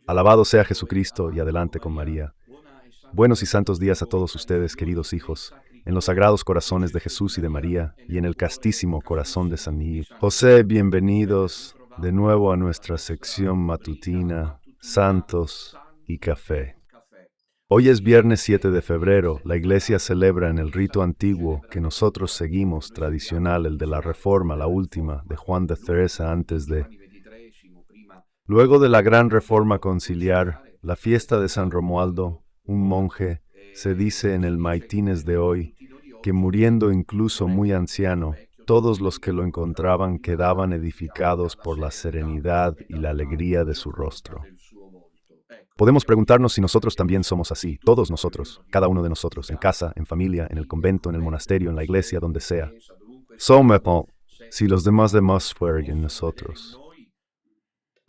Alabado sea Jesucristo y adelante con María. Buenos y santos días a todos ustedes, queridos hijos, en los sagrados corazones de Jesús y de María, y en el castísimo corazón de San Miguel. José, bienvenidos de nuevo a nuestra sección matutina, Santos y Café. Hoy es viernes 7 de febrero, la Iglesia celebra en el rito antiguo que nosotros seguimos, tradicional, el de la Reforma, la última, de Juan de Teresa antes de... Luego de la gran Reforma conciliar, la fiesta de San Romualdo, un monje, se dice en el Maitines de hoy, que muriendo incluso muy anciano, todos los que lo encontraban quedaban edificados por la serenidad y la alegría de su rostro. Podemos preguntarnos si nosotros también somos así, todos nosotros, cada uno de nosotros, en casa, en familia, en el convento, en el monasterio, en la iglesia, donde sea. Somos, si los demás fueran en nosotros.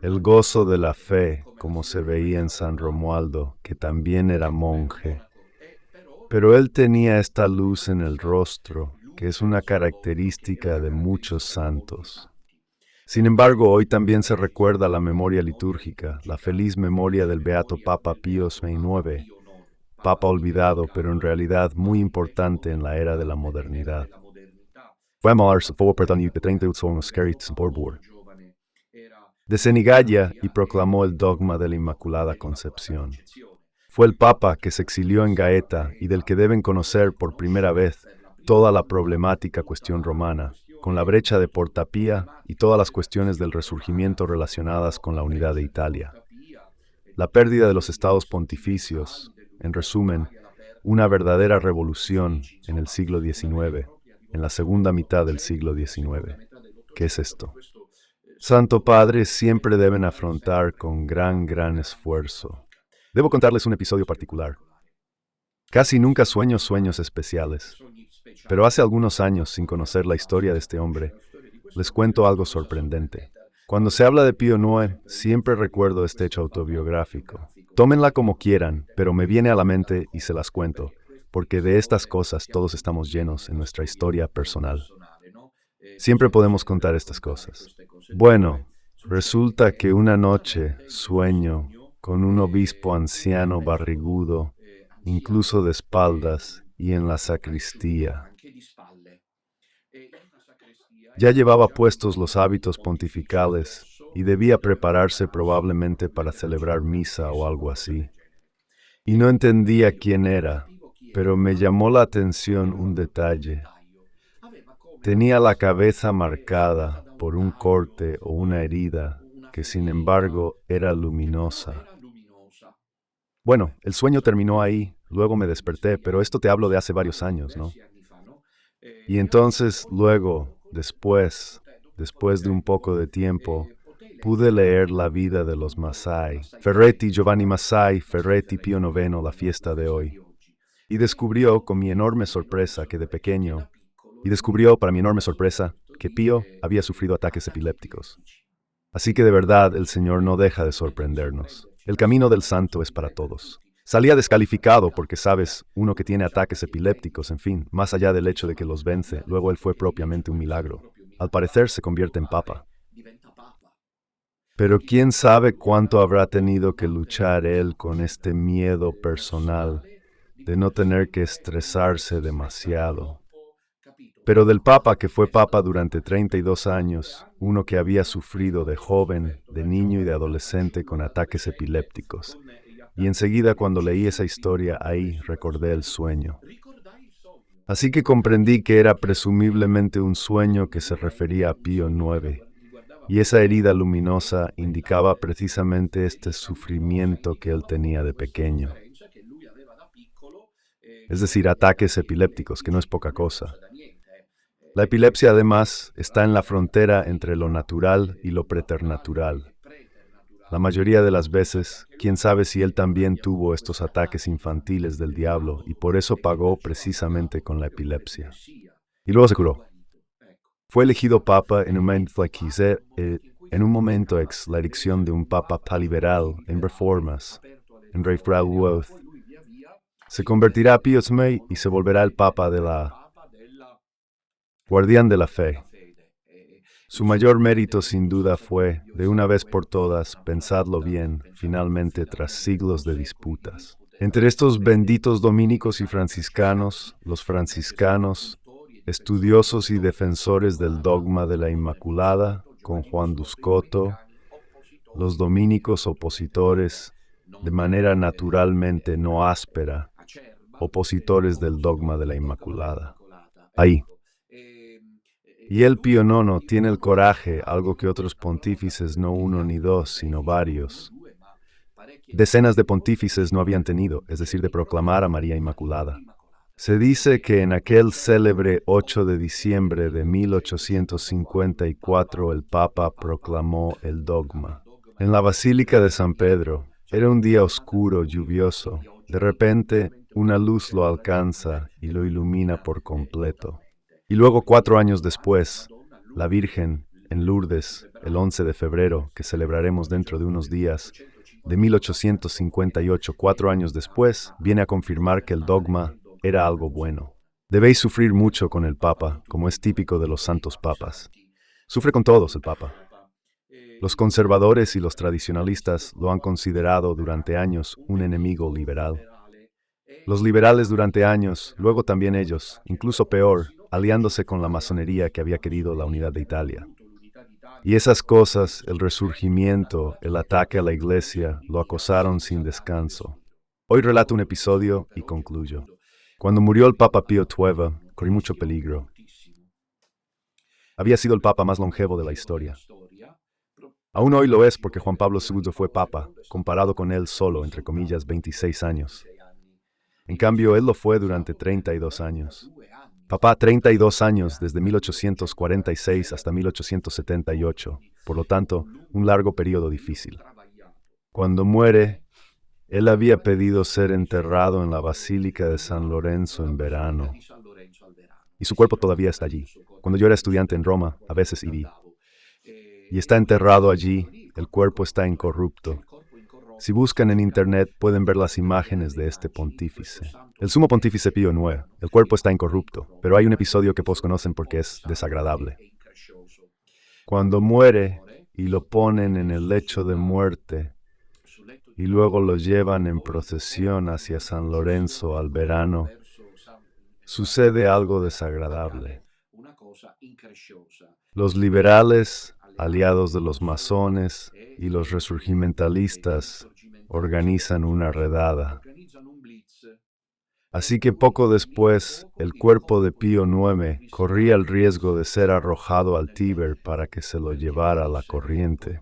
El gozo de la fe, como se veía en San Romualdo, que también era monje. Pero él tenía esta luz en el rostro, que es una característica de muchos santos. Sin embargo, hoy también se recuerda la memoria litúrgica, la feliz memoria del beato Papa Pío IX, Papa olvidado, pero en realidad muy importante en la era de la modernidad. De Senigallia y proclamó el dogma de la Inmaculada Concepción. Fue el Papa que se exilió en Gaeta y del que deben conocer por primera vez toda la problemática cuestión romana, con la brecha de Porta Pía y todas las cuestiones del Resurgimiento relacionadas con la unidad de Italia. La pérdida de los estados pontificios, en resumen, una verdadera revolución en el siglo XIX, en la segunda mitad del siglo XIX. ¿Qué es esto? Santo Padre siempre deben afrontar con gran esfuerzo. Debo contarles un episodio particular. Casi nunca sueño sueños especiales, pero hace algunos años, sin conocer la historia de este hombre, les cuento algo sorprendente. Cuando se habla de Pío IX, siempre recuerdo este hecho autobiográfico. Tómenla como quieran, pero me viene a la mente y se las cuento, porque de estas cosas todos estamos llenos en nuestra historia personal. Siempre podemos contar estas cosas. Bueno, resulta que una noche sueño con un obispo anciano barrigudo, incluso de espaldas, y en la sacristía. Ya llevaba puestos los hábitos pontificales y debía prepararse probablemente para celebrar misa o algo así. Y no entendía quién era, pero me llamó la atención un detalle. Tenía la cabeza marcada por un corte o una herida que sin embargo era luminosa. Bueno, el sueño terminó ahí, luego me desperté, pero esto te hablo de hace varios años, ¿no? Y entonces, luego, después de un poco de tiempo, pude leer la vida de los Masai, Ferretti, Giovanni Masai, Ferretti, Pío IX, la fiesta de hoy. Y descubrió, con mi enorme sorpresa, que de pequeño, para mi enorme sorpresa, que Pío había sufrido ataques epilépticos. Así que de verdad el Señor no deja de sorprendernos. El camino del santo es para todos. Salía descalificado porque, sabes, uno que tiene ataques epilépticos, en fin, más allá del hecho de que los vence, luego él fue propiamente un milagro. Al parecer se convierte en papa. Pero quién sabe cuánto habrá tenido que luchar él con este miedo personal de no tener que estresarse demasiado. Pero del Papa que fue Papa durante 32 años, uno que había sufrido de joven, de niño y de adolescente con ataques epilépticos. Y enseguida cuando leí esa historia ahí recordé el sueño. Así que comprendí que era presumiblemente un sueño que se refería a Pío IX. Y esa herida luminosa indicaba precisamente este sufrimiento que él tenía de pequeño. Es decir, ataques epilépticos, que no es poca cosa. La epilepsia, además, está en la frontera entre lo natural y lo preternatural. La mayoría de las veces, quién sabe si él también tuvo estos ataques infantiles del diablo y por eso pagó precisamente con la epilepsia. Y luego se curó. Fue elegido papa en un momento ex la elección de un papa paliberal en reformas, en Reforma. Se convertirá a Pío IX y se volverá el papa de la guardián de la fe. Su mayor mérito sin duda fue, de una vez por todas, pensadlo bien, finalmente tras siglos de disputas. Entre estos benditos dominicos y franciscanos, los franciscanos, estudiosos y defensores del dogma de la Inmaculada, con Juan Duscoto, los dominicos opositores, de manera naturalmente no áspera, opositores del dogma de la Inmaculada. Ahí. Y el Pío IX tiene el coraje, algo que otros pontífices no uno ni dos, sino varios. Decenas de pontífices no habían tenido, es decir, de proclamar a María Inmaculada. Se dice que en aquel célebre 8 de diciembre de 1854 el Papa proclamó el dogma. En la Basílica de San Pedro, era un día oscuro, lluvioso. De repente, una luz lo alcanza y lo ilumina por completo. Y luego, 4 años después, la Virgen, en Lourdes, el 11 de febrero, que celebraremos dentro de unos días, de 1858, 4 años después, viene a confirmar que el dogma era algo bueno. Debéis sufrir mucho con el Papa, como es típico de los santos papas. Sufre con todos el Papa. Los conservadores y los tradicionalistas lo han considerado durante años un enemigo liberal. Los liberales durante años, luego también ellos, incluso peor, aliándose con la masonería que había querido la unidad de Italia. Y esas cosas, el resurgimiento, el ataque a la iglesia, lo acosaron sin descanso. Hoy relato un episodio y concluyo. Cuando murió el Papa Pío XII, corrí mucho peligro. Había sido el Papa más longevo de la historia. Aún hoy lo es porque Juan Pablo II fue Papa, comparado con él solo, entre comillas, 26 años. En cambio, él lo fue durante 32 años. Papá, 32 años, desde 1846 hasta 1878, por lo tanto, un largo periodo difícil. Cuando muere, él había pedido ser enterrado en la Basílica de San Lorenzo en verano. Y su cuerpo todavía está allí. Cuando yo era estudiante en Roma, a veces iba. Y está enterrado allí, el cuerpo está incorrupto. Si buscan en internet pueden ver las imágenes de este pontífice. El sumo pontífice Pío IX, el cuerpo está incorrupto, pero hay un episodio que pocos conocen porque es desagradable. Cuando muere y lo ponen en el lecho de muerte y luego lo llevan en procesión hacia San Lorenzo al verano, sucede algo desagradable. Los liberales, aliados de los masones y los resurgimentalistas, organizan una redada. Así que poco después, el cuerpo de Pío IX corría el riesgo de ser arrojado al Tíber para que se lo llevara la corriente.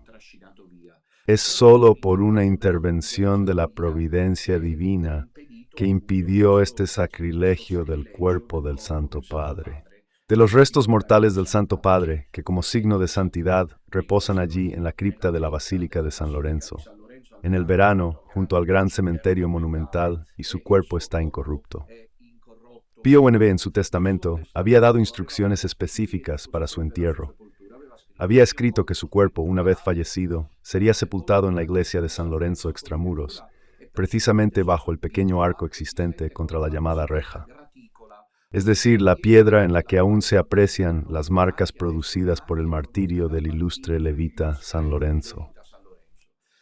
Es solo por una intervención de la providencia divina que impidió este sacrilegio del cuerpo del Santo Padre. De los restos mortales del Santo Padre, que como signo de santidad reposan allí en la cripta de la Basílica de San Lorenzo, en el verano, junto al gran cementerio monumental, y su cuerpo está incorrupto. Pío IX en su testamento había dado instrucciones específicas para su entierro. Había escrito que su cuerpo, una vez fallecido, sería sepultado en la iglesia de San Lorenzo extramuros, precisamente bajo el pequeño arco existente contra la llamada reja. Es decir, la piedra en la que aún se aprecian las marcas producidas por el martirio del ilustre levita San Lorenzo.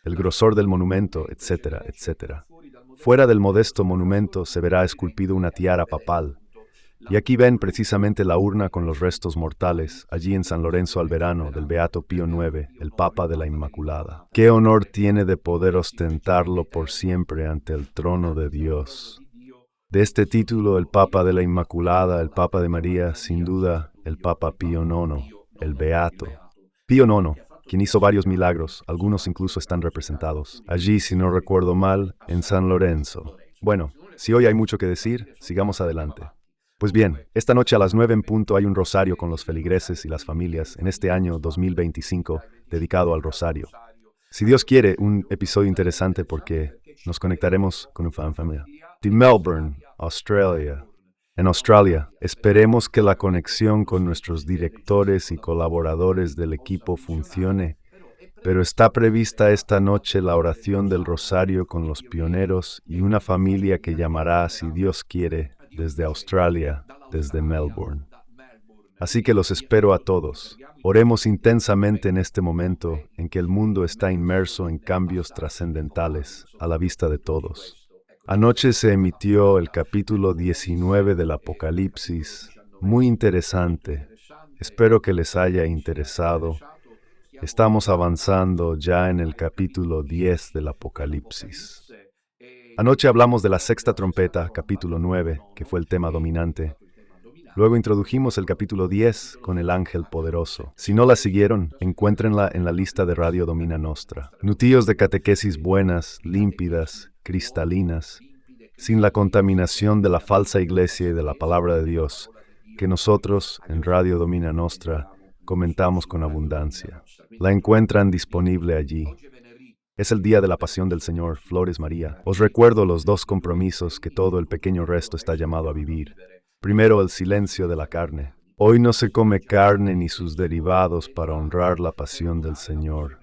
El grosor del monumento, etcétera, etcétera. Fuera del modesto monumento se verá esculpido una tiara papal, y aquí ven precisamente la urna con los restos mortales, allí en San Lorenzo Alberano, del Beato Pío IX, el Papa de la Inmaculada. Qué honor tiene de poder ostentarlo por siempre ante el trono de Dios. De este título, el Papa de la Inmaculada, el Papa de María, sin duda, el Papa Pío IX, el Beato. Pío IX, quien hizo varios milagros, algunos incluso están representados allí, si no recuerdo mal, en San Lorenzo. Bueno, si hoy hay mucho que decir, sigamos adelante. Pues bien, esta noche a las 9 en punto hay un rosario con los feligreses y las familias en este año 2025 dedicado al rosario. Si Dios quiere, un episodio interesante porque nos conectaremos con una familia de Melbourne, Australia. En Australia, esperemos que la conexión con nuestros directores y colaboradores del equipo funcione, pero está prevista esta noche la oración del rosario con los pioneros y una familia que llamará, si Dios quiere, desde Australia, desde Melbourne. Así que los espero a todos. Oremos intensamente en este momento en que el mundo está inmerso en cambios trascendentales a la vista de todos. Anoche se emitió el capítulo 19 del Apocalipsis, muy interesante. Espero que les haya interesado. Estamos avanzando ya en el capítulo 10 del Apocalipsis. Anoche hablamos de la sexta trompeta, capítulo 9, que fue el tema dominante. Luego introdujimos el capítulo 10 con el ángel poderoso. Si no la siguieron, encuéntrenla en la lista de Radio Domina Nostra. Nutíos de catequesis buenas, límpidas, cristalinas, sin la contaminación de la falsa iglesia y de la palabra de Dios, que nosotros, en Radio Domina Nostra, comentamos con abundancia. La encuentran disponible allí. Es el día de la pasión del Señor, Flores María. Os recuerdo los dos compromisos que todo el pequeño resto está llamado a vivir. Primero, el silencio de la carne. Hoy no se come carne ni sus derivados para honrar la pasión del Señor.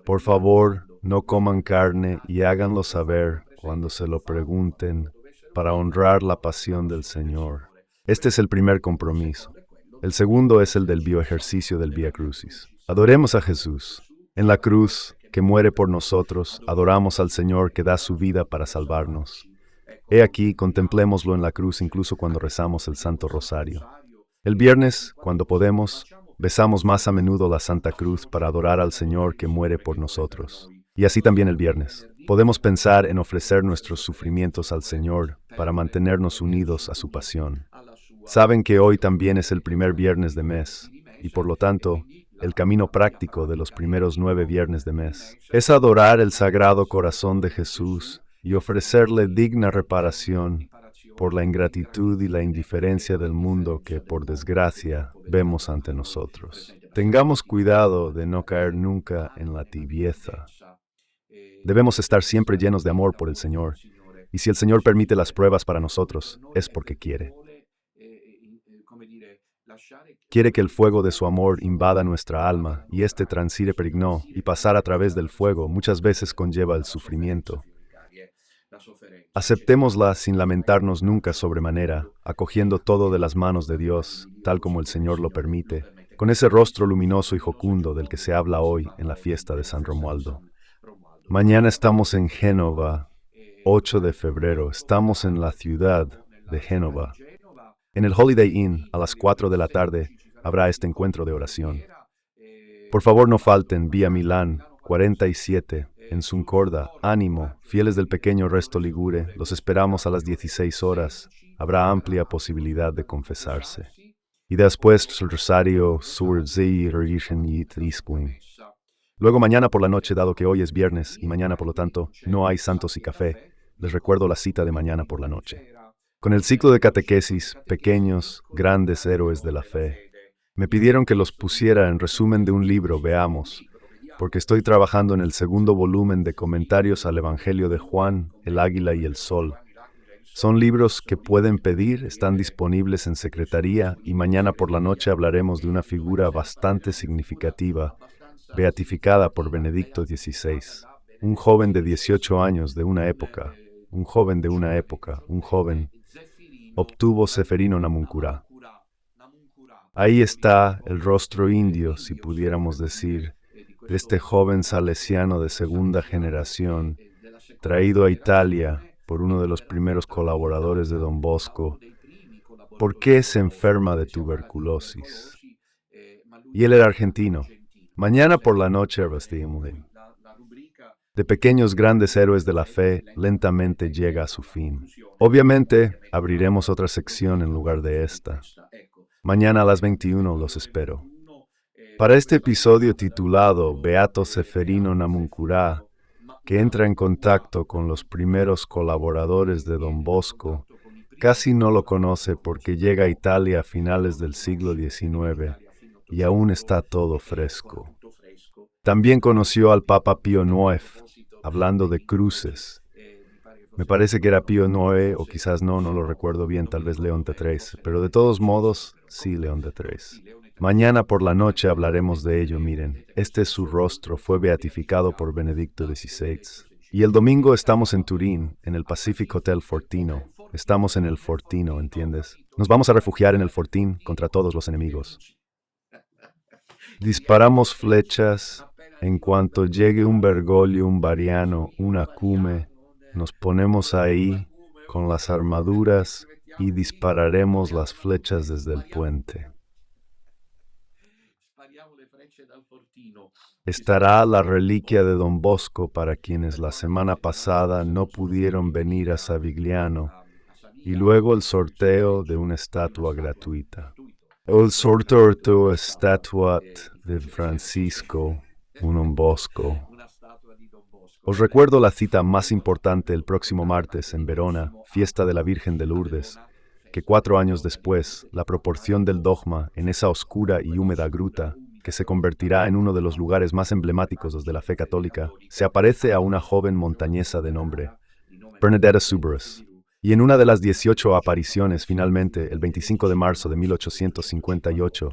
Por favor, no coman carne y háganlo saber cuando se lo pregunten para honrar la pasión del Señor. Este es el primer compromiso. El segundo es el del bioejercicio del Vía Crucis. Adoremos a Jesús. En la cruz, que muere por nosotros, adoramos al Señor que da su vida para salvarnos. He aquí, contemplémoslo en la cruz incluso cuando rezamos el Santo Rosario. El viernes, cuando podemos, besamos más a menudo la Santa Cruz para adorar al Señor que muere por nosotros. Y así también el viernes. Podemos pensar en ofrecer nuestros sufrimientos al Señor para mantenernos unidos a su pasión. Saben que hoy también es el primer viernes de mes, y por lo tanto, el camino práctico de los primeros 9 viernes de mes es adorar el Sagrado Corazón de Jesús y ofrecerle digna reparación por la ingratitud y la indiferencia del mundo que, por desgracia, vemos ante nosotros. Tengamos cuidado de no caer nunca en la tibieza. Debemos estar siempre llenos de amor por el Señor, y si el Señor permite las pruebas para nosotros, es porque quiere. Quiere que el fuego de su amor invada nuestra alma, y este transire perigno, y pasar a través del fuego muchas veces conlleva el sufrimiento. Aceptémosla sin lamentarnos nunca sobremanera, acogiendo todo de las manos de Dios, tal como el Señor lo permite, con ese rostro luminoso y jocundo del que se habla hoy en la fiesta de San Romualdo. Mañana estamos en Génova, 8 de febrero, estamos en la ciudad de Génova. En el Holiday Inn, a las 4 de la tarde, habrá este encuentro de oración. Por favor, no falten, vía Milán, 47, en Suncorda. Ánimo, fieles del pequeño resto ligure, los esperamos a las 16 horas. Habrá amplia posibilidad de confesarse. Y después, el rosario sur sie Luego mañana por la noche, dado que hoy es viernes y mañana por lo tanto no hay santos y café, les recuerdo la cita de mañana por la noche. Con el ciclo de catequesis, pequeños, grandes héroes de la fe, me pidieron que los pusiera en resumen de un libro, veamos, porque estoy trabajando en el segundo volumen de comentarios al Evangelio de Juan, el Águila y el Sol. Son libros que pueden pedir, están disponibles en secretaría y mañana por la noche hablaremos de una figura bastante significativa, beatificada por Benedicto XVI, un joven de 18 años de una época, un joven, obtuvo Seferino Namuncurá. Ahí está el rostro indio, si pudiéramos decir, de este joven salesiano de segunda generación, traído a Italia por uno de los primeros colaboradores de Don Bosco. ¿Por qué se enferma de tuberculosis? Y él era argentino. Mañana por la noche, de pequeños grandes héroes de la fe, lentamente llega a su fin. Obviamente, abriremos otra sección en lugar de esta. Mañana a las 21 los espero. Para este episodio titulado Beato Seferino Namuncurá, que entra en contacto con los primeros colaboradores de Don Bosco, casi no lo conoce porque llega a Italia a finales del siglo XIX y aún está todo fresco. También conoció al Papa Pío IX, hablando de cruces. Me parece que era Pío IX, o quizás no lo recuerdo bien, tal vez León XIII, pero de todos modos, sí, León XIII. Mañana por la noche hablaremos de ello, miren. Este es su rostro, fue beatificado por Benedicto XVI. Y el domingo estamos en Turín, en el Pacific Hotel Fortino. Estamos en el Fortino, ¿entiendes? Nos vamos a refugiar en el fortín contra todos los enemigos. Disparamos flechas. En cuanto llegue un Bergoglio, un Variano, un Acume, nos ponemos ahí con las armaduras y dispararemos las flechas desde el puente. Estará la reliquia de Don Bosco para quienes la semana pasada no pudieron venir a Savigliano, y luego el sorteo de una estatua gratuita. El sorteo de una estatua de Francisco, un Don Bosco. Os recuerdo la cita más importante el próximo martes en Verona, fiesta de la Virgen de Lourdes, que 4 años después, la proporción del dogma en esa oscura y húmeda gruta, que se convertirá en uno de los lugares más emblemáticos de la fe católica, se aparece a una joven montañesa de nombre Bernadetta Soubirous. Y en una de las 18 apariciones, finalmente, el 25 de marzo de 1858,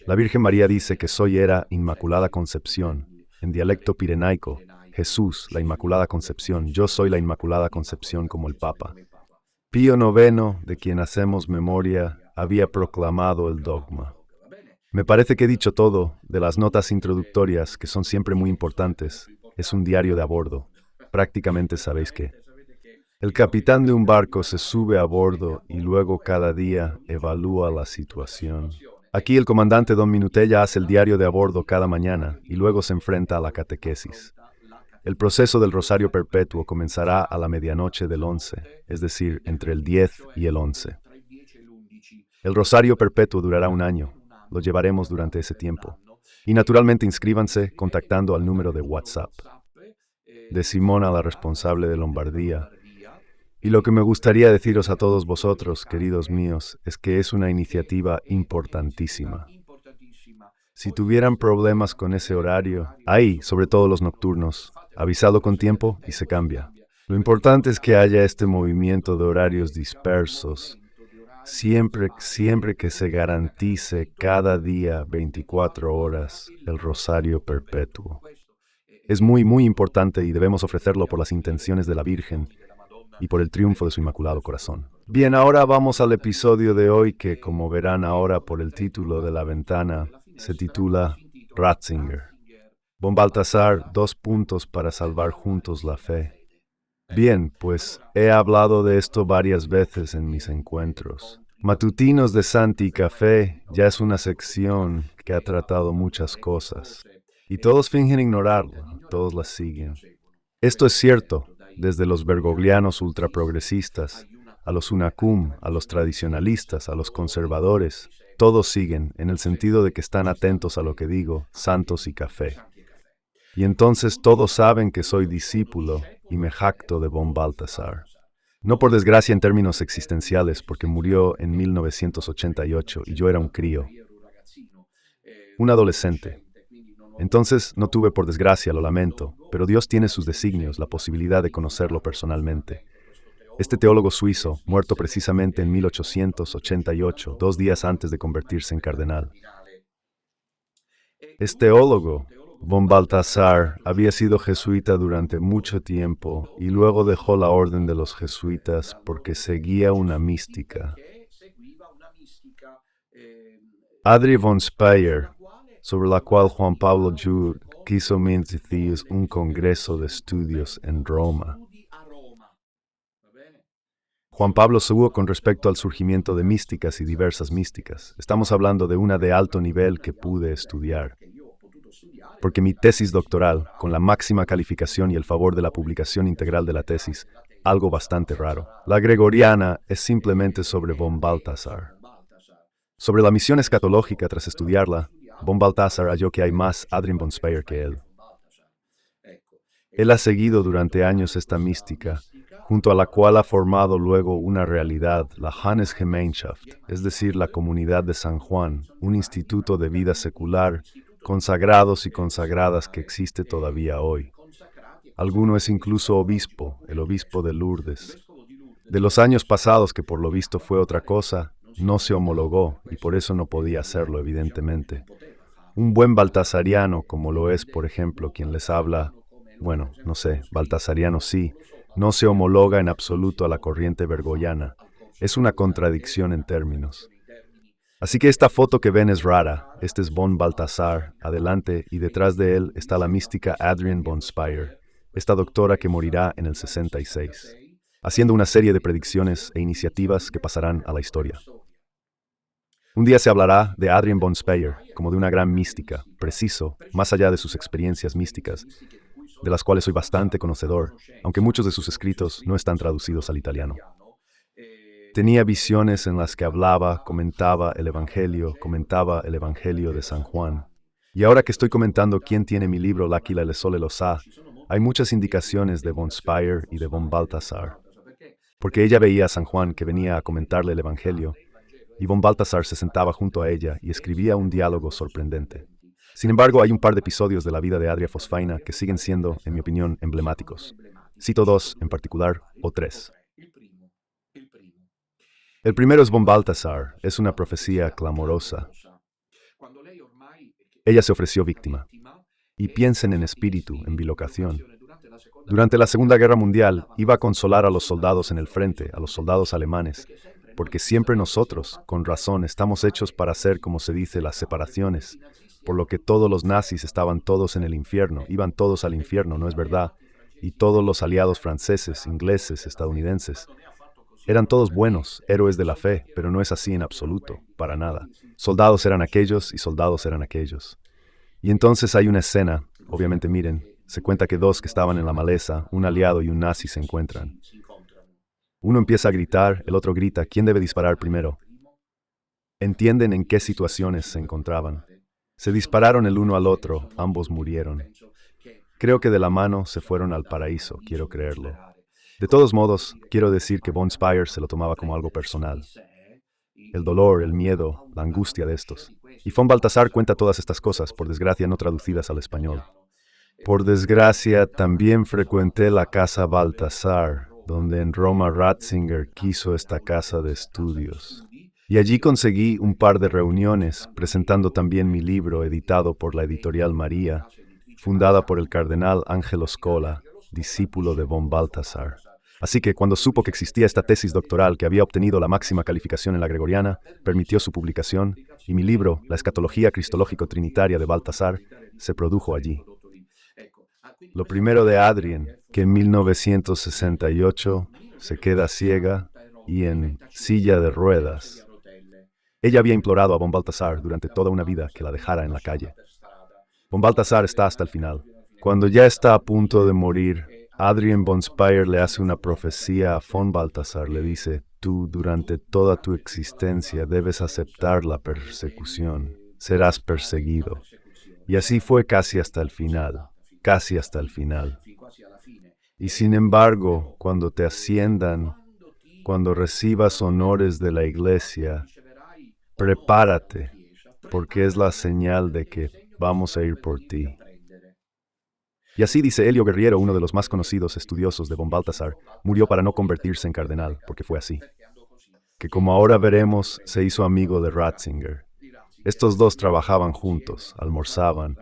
la Virgen María dice que soy era Inmaculada Concepción, en dialecto pirenaico, Jesús, la Inmaculada Concepción, yo soy la Inmaculada Concepción como el Papa. Pío IX, de quien hacemos memoria, había proclamado el dogma. Me parece que he dicho todo de las notas introductorias, que son siempre muy importantes. Es un diario de a bordo. Prácticamente sabéis que el capitán de un barco se sube a bordo y luego cada día evalúa la situación. Aquí el comandante Don Minutella hace el diario de a bordo cada mañana y luego se enfrenta a la catequesis. El proceso del Rosario Perpetuo comenzará a la medianoche del 11, es decir, entre el 10 y el 11. El Rosario Perpetuo durará 1 año. Lo llevaremos durante ese tiempo. Y naturalmente inscríbanse contactando al número de WhatsApp de Simona, la responsable de Lombardía. Y lo que me gustaría deciros a todos vosotros, queridos míos, es que es una iniciativa importantísima. Si tuvieran problemas con ese horario, ahí, sobre todo los nocturnos, avisado con tiempo y se cambia. Lo importante es que haya este movimiento de horarios dispersos, siempre que se garantice cada día 24 horas el Rosario Perpetuo. Es muy, muy importante y debemos ofrecerlo por las intenciones de la Virgen y por el triunfo de su Inmaculado Corazón. Bien, ahora vamos al episodio de hoy que, como verán ahora por el título de la ventana, se titula Ratzinger. Von Balthasar, 2 puntos para salvar juntos la fe. Bien, pues he hablado de esto varias veces en mis encuentros. Matutinos de Santi Café ya es una sección que ha tratado muchas cosas. Y todos fingen ignorarlo, todos las siguen. Esto es cierto, desde los bergoglianos ultraprogresistas, a los Unacum, a los tradicionalistas, a los conservadores, todos siguen, en el sentido de que están atentos a lo que digo, santos y café. Y entonces todos saben que soy discípulo y me jacto de von Balthasar. No por desgracia en términos existenciales, porque murió en 1988 y yo era un crío, un adolescente. Entonces no tuve por desgracia, lo lamento, pero Dios tiene sus designios, la posibilidad de conocerlo personalmente. Este teólogo suizo, muerto precisamente en 1888, 2 días antes de convertirse en cardenal. Este teólogo, von Balthasar, había sido jesuita durante mucho tiempo y luego dejó la orden de los jesuitas porque seguía una mística. Adrie von Speyer, sobre la cual Juan Pablo II quiso mentir un congreso de estudios en Roma. Juan Pablo II con respecto al surgimiento de místicas y diversas místicas. Estamos hablando de una de alto nivel que pude estudiar. Porque mi tesis doctoral, con la máxima calificación y el favor de la publicación integral de la tesis, algo bastante raro. La gregoriana es simplemente sobre von Balthasar. Sobre la misión escatológica, tras estudiarla, von Balthasar halló que hay más Adrien von Speyer que él. Él ha seguido durante años esta mística, junto a la cual ha formado luego una realidad, la Johannesgemeinschaft, es decir, la Comunidad de San Juan, un instituto de vida secular, consagrados y consagradas que existe todavía hoy. Alguno es incluso obispo, el obispo de Lourdes. De los años pasados, que por lo visto fue otra cosa, no se homologó y por eso no podía hacerlo, evidentemente. Un buen baltasariano, como lo es, por ejemplo, quien les habla, bueno, no sé, baltasariano sí, no se homologa en absoluto a la corriente bergogliana, Es una contradicción en términos. Así que esta foto que ven es rara. Este es von Balthasar, adelante, y detrás de él está la mística Adrienne von Speyr, esta doctora que morirá en el 66, haciendo una serie de predicciones e iniciativas que pasarán a la historia. Un día se hablará de Adrienne von Speyr como de una gran mística, preciso, más allá de sus experiencias místicas, de las cuales soy bastante conocedor, aunque muchos de sus escritos no están traducidos al italiano. Tenía visiones en las que hablaba, comentaba el Evangelio de San Juan. Y ahora que estoy comentando quién tiene mi libro L'Aquila e le Sole lo sa, hay muchas indicaciones de von Speyr y de von Balthasar, porque ella veía a San Juan que venía a comentarle el Evangelio, y von Balthasar se sentaba junto a ella y escribía un diálogo sorprendente. Sin embargo, hay un par de episodios de la vida de Adria Fosfaina que siguen siendo, en mi opinión, emblemáticos. Cito dos en particular, o tres. El primero es von Balthasar, es una profecía clamorosa. Ella se ofreció víctima. Y piensen en espíritu, en bilocación. Durante la Segunda Guerra Mundial, iba a consolar a los soldados en el frente, a los soldados alemanes, porque siempre nosotros, con razón, estamos hechos para hacer, como se dice, las separaciones, por lo que todos los nazis estaban todos en el infierno, iban todos al infierno, ¿no es verdad? Y todos los aliados franceses, ingleses, estadounidenses, eran todos buenos, héroes de la fe, pero no es así en absoluto, para nada. Soldados eran aquellos y soldados eran aquellos. Y entonces hay una escena, obviamente miren, se cuenta que dos que estaban en la maleza, un aliado y un nazi se encuentran. Uno empieza a gritar, el otro grita, ¿quién debe disparar primero? ¿Entienden en qué situaciones se encontraban? Se dispararon el uno al otro, ambos murieron. Creo que de la mano se fueron al paraíso, quiero creerlo. De todos modos, quiero decir que von Speyr se lo tomaba como algo personal. El dolor, el miedo, la angustia de estos. Y von Balthasar cuenta todas estas cosas, por desgracia no traducidas al español. Por desgracia, también frecuenté la casa Balthasar, donde en Roma Ratzinger quiso esta casa de estudios. Y allí conseguí un par de reuniones, presentando también mi libro editado por la editorial María, fundada por el cardenal Angelo Scola, discípulo de von Balthasar. Así que cuando supo que existía esta tesis doctoral que había obtenido la máxima calificación en la Gregoriana, permitió su publicación, y mi libro, La escatología cristológico-trinitaria de Balthasar, se produjo allí. Lo primero de Adrienne, que en 1968 se queda ciega y en silla de ruedas. Ella había implorado a von Balthasar durante toda una vida que la dejara en la calle. Von Balthasar está hasta el final. Cuando ya está a punto de morir, Adrienne von Speyr le hace una profecía a von Balthasar. Le dice, tú durante toda tu existencia debes aceptar la persecución. Serás perseguido. Y así fue casi hasta el final. Casi hasta el final. Y sin embargo, cuando te asciendan, cuando recibas honores de la iglesia, prepárate, porque es la señal de que vamos a ir por ti. Y así dice Elio Guerriero, uno de los más conocidos estudiosos de von Balthasar, murió para no convertirse en cardenal, porque fue así. Que como ahora veremos, se hizo amigo de Ratzinger. Estos dos trabajaban juntos, almorzaban.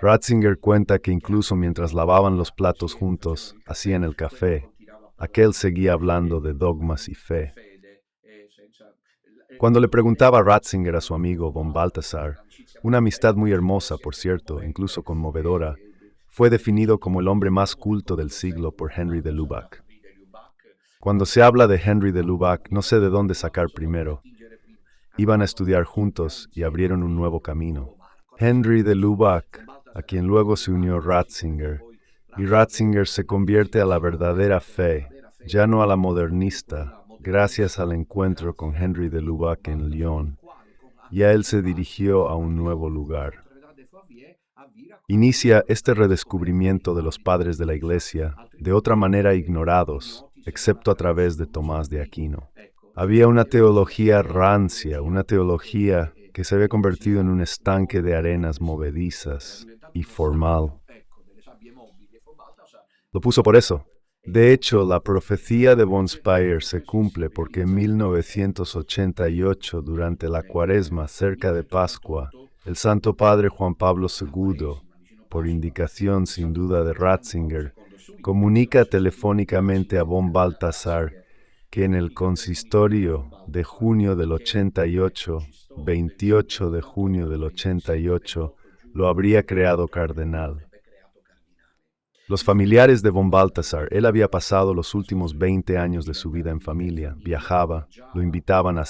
Ratzinger cuenta que incluso mientras lavaban los platos juntos, hacían el café. Aquel seguía hablando de dogmas y fe. Cuando le preguntaba Ratzinger a su amigo von Balthasar, una amistad muy hermosa, por cierto, incluso conmovedora, fue definido como el hombre más culto del siglo por Henry de Lubac. Cuando se habla de Henry de Lubac, no sé de dónde sacar primero. Iban a estudiar juntos y abrieron un nuevo camino. Henry de Lubac, a quien luego se unió Ratzinger, y Ratzinger se convierte a la verdadera fe, ya no a la modernista, gracias al encuentro con Henry de Lubac en Lyon, y a él se dirigió a un nuevo lugar. Inicia este redescubrimiento de los padres de la Iglesia, de otra manera ignorados, excepto a través de Tomás de Aquino. Había una teología rancia, una teología que se había convertido en un estanque de arenas movedizas y formal. Lo puso por eso. De hecho, la profecía de von Speyr se cumple porque en 1988, durante la Cuaresma, cerca de Pascua, el Santo Padre Juan Pablo II, por indicación sin duda de Ratzinger, comunica telefónicamente a von Balthasar que en el consistorio de junio del 88, 28 de junio del 88, lo habría creado cardenal. Los familiares de von Balthasar, él había pasado los últimos 20 años de su vida en familia, viajaba, lo invitaban a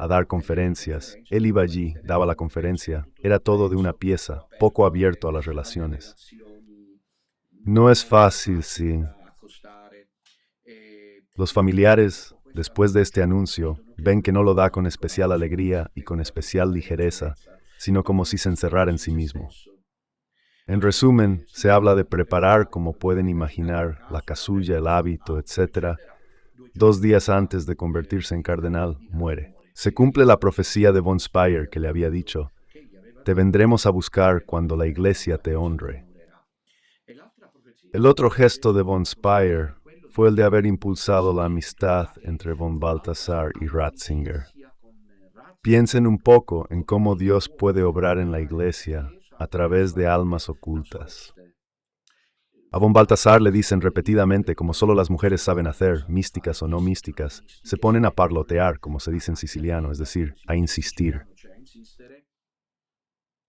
dar conferencias, él iba allí, daba la conferencia, era todo de una pieza, poco abierto a las relaciones. No es fácil, sí. Los familiares, después de este anuncio, ven que no lo da con especial alegría y con especial ligereza, sino como si se encerrara en sí mismo. En resumen, se habla de preparar, como pueden imaginar, la casulla, el hábito, etc. 2 días antes de convertirse en cardenal, muere. Se cumple la profecía de von Speyr que le había dicho: te vendremos a buscar cuando la iglesia te honre. El otro gesto de von Speyr fue el de haber impulsado la amistad entre von Balthasar y Ratzinger. Piensen un poco en cómo Dios puede obrar en la iglesia a través de almas ocultas. A von Balthasar le dicen repetidamente, como solo las mujeres saben hacer, místicas o no místicas, se ponen a parlotear, como se dice en siciliano, es decir, a insistir.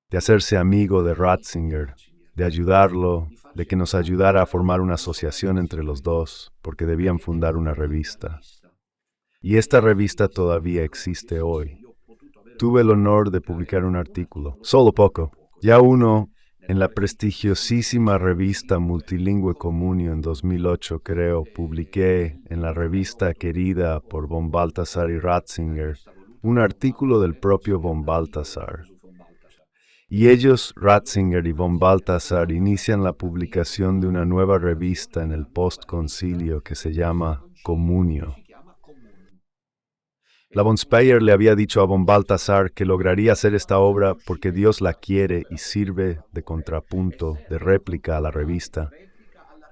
De hacerse amigo de Ratzinger, de ayudarlo, de que nos ayudara a formar una asociación entre los dos, porque debían fundar una revista. Y esta revista todavía existe hoy. Tuve el honor de publicar un artículo, solo poco, ya uno, en la prestigiosísima revista multilingüe Comunio en 2008, creo, publiqué en la revista querida por von Balthasar y Ratzinger un artículo del propio von Balthasar. Y ellos, Ratzinger y von Balthasar, inician la publicación de una nueva revista en el postconcilio que se llama Comunio. La von Speyr le había dicho a von Balthasar que lograría hacer esta obra porque Dios la quiere y sirve de contrapunto, de réplica a la revista.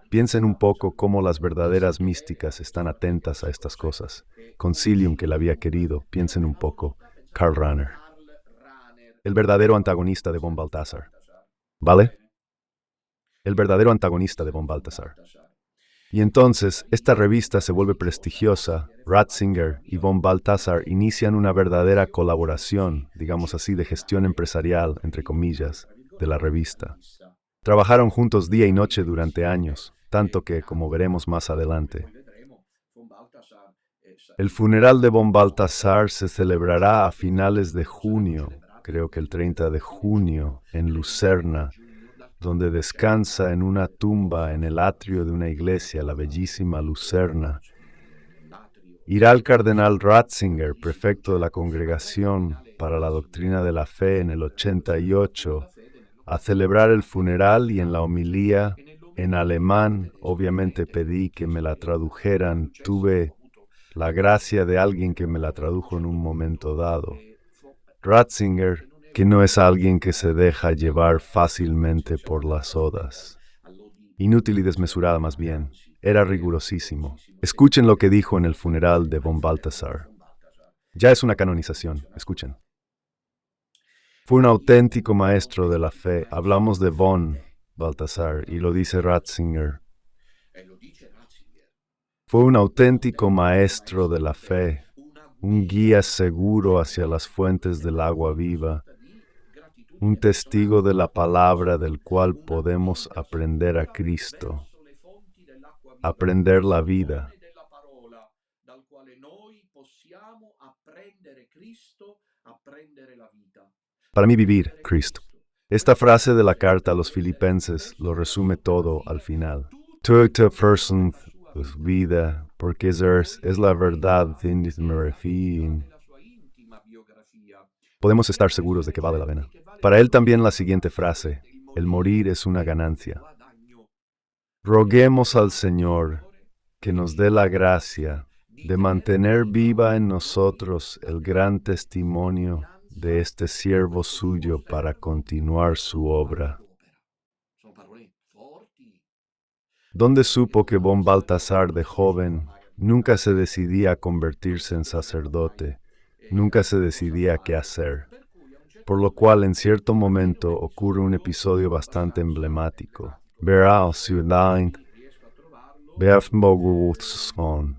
Piensen un poco cómo las verdaderas místicas están atentas a estas cosas. Concilium que la había querido, piensen un poco. Karl Rahner, el verdadero antagonista de von Balthasar. ¿Vale? El verdadero antagonista de von Balthasar. Y entonces, esta revista se vuelve prestigiosa, Ratzinger y von Balthasar inician una verdadera colaboración, digamos así, de gestión empresarial, entre comillas, de la revista. Trabajaron juntos día y noche durante años, tanto que, como veremos más adelante, el funeral de von Balthasar se celebrará a finales de junio, creo que el 30 de junio, en Lucerna, donde descansa en una tumba en el atrio de una iglesia, la bellísima Lucerna. Irá el cardenal Ratzinger, prefecto de la Congregación para la Doctrina de la Fe en el 88, a celebrar el funeral, y en la homilía, en alemán, obviamente pedí que me la tradujeran. Tuve la gracia de alguien que me la tradujo en un momento dado. Ratzinger, que no es alguien que se deja llevar fácilmente por las odas. Inútil y desmesurada más bien. Era rigurosísimo. Escuchen lo que dijo en el funeral de von Balthasar. Ya es una canonización, escuchen. Fue un auténtico maestro de la fe. Hablamos de von Balthasar y lo dice Ratzinger. Fue un auténtico maestro de la fe, un guía seguro hacia las fuentes del agua viva, un testigo de la palabra del cual podemos aprender a Cristo, aprender la vida. Para mí vivir, Cristo. Esta frase de la carta a los filipenses lo resume todo al final. Toda persona vida, porque es la verdad en mi refin. Podemos estar seguros de que vale la pena. Para él también la siguiente frase: el morir es una ganancia. Roguemos al Señor que nos dé la gracia de mantener viva en nosotros el gran testimonio de este siervo suyo para continuar su obra. ¿Dónde supo que von Balthasar de joven nunca se decidía a convertirse en sacerdote, nunca se decidía qué hacer? Por lo cual en cierto momento ocurre un episodio bastante emblemático. Verá ciudad Berfmogutson.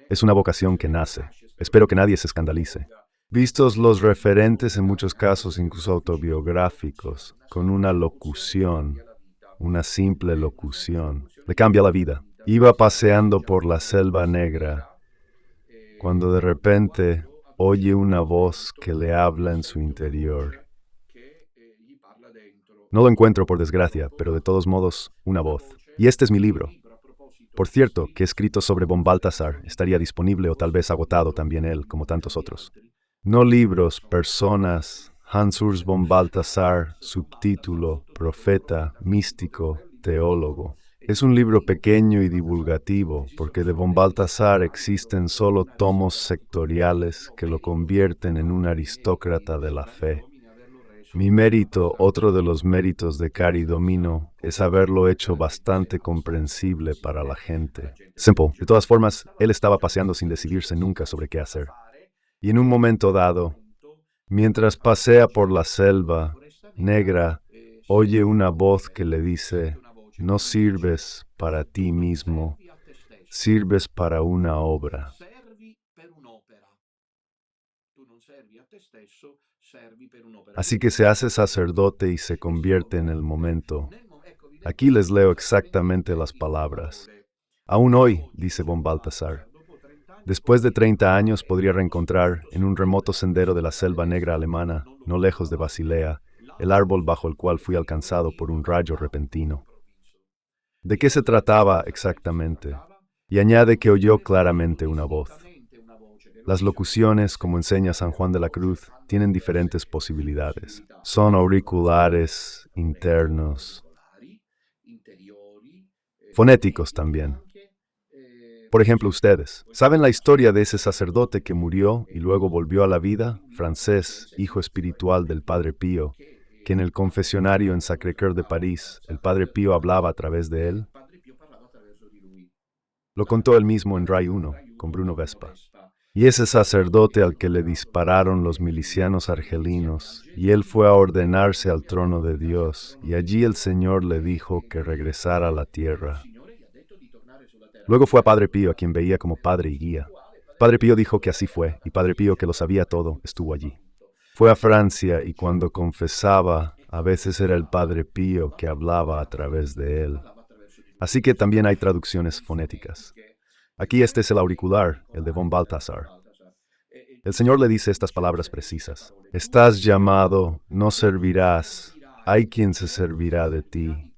Es una vocación que nace. Espero que nadie se escandalice. Vistos los referentes en muchos casos, incluso autobiográficos, con una locución, una simple locución, le cambia la vida. Iba paseando por la selva negra, cuando de repente oye una voz que le habla en su interior. No lo encuentro, por desgracia, pero de todos modos, una voz. Y este es mi libro. Por cierto, que he escrito sobre von Balthasar, estaría disponible o tal vez agotado también él, como tantos otros. No libros, personas. Hans Urs von Balthasar, subtítulo, profeta, místico, teólogo. Es un libro pequeño y divulgativo, porque de von Balthasar existen solo tomos sectoriales que lo convierten en un aristócrata de la fe. Mi mérito, otro de los méritos de Cari Domino, es haberlo hecho bastante comprensible para la gente. Simple. De todas formas, él estaba paseando sin decidirse nunca sobre qué hacer. Y en un momento dado, mientras pasea por la selva negra, oye una voz que le dice: no sirves para ti mismo, sirves para una obra. Así que se hace sacerdote y se convierte en el momento. Aquí les leo exactamente las palabras. Aún hoy, dice von Balthasar, después de 30 años podría reencontrar, en un remoto sendero de la selva negra alemana, no lejos de Basilea, el árbol bajo el cual fui alcanzado por un rayo repentino. ¿De qué se trataba exactamente? Y añade que oyó claramente una voz. Las locuciones, como enseña San Juan de la Cruz, tienen diferentes posibilidades. Son auriculares, internos, fonéticos también. Por ejemplo, ustedes, ¿saben la historia de ese sacerdote que murió y luego volvió a la vida? Francés, hijo espiritual del Padre Pío, que en el confesionario en Sacré-Cœur de París, el Padre Pío hablaba a través de él. Lo contó él mismo en Ray 1, con Bruno Vespa. Y ese sacerdote al que le dispararon los milicianos argelinos, y él fue a ordenarse al trono de Dios, y allí el Señor le dijo que regresara a la tierra. Luego fue a Padre Pío, a quien veía como padre y guía. Padre Pío dijo que así fue, y Padre Pío, que lo sabía todo, estuvo allí. Fue a Francia, y cuando confesaba, a veces era el Padre Pío que hablaba a través de él. Así que también hay traducciones fonéticas. Aquí este es el auricular, el de von Balthasar. El Señor le dice estas palabras precisas: estás llamado, no servirás, hay quien se servirá de ti.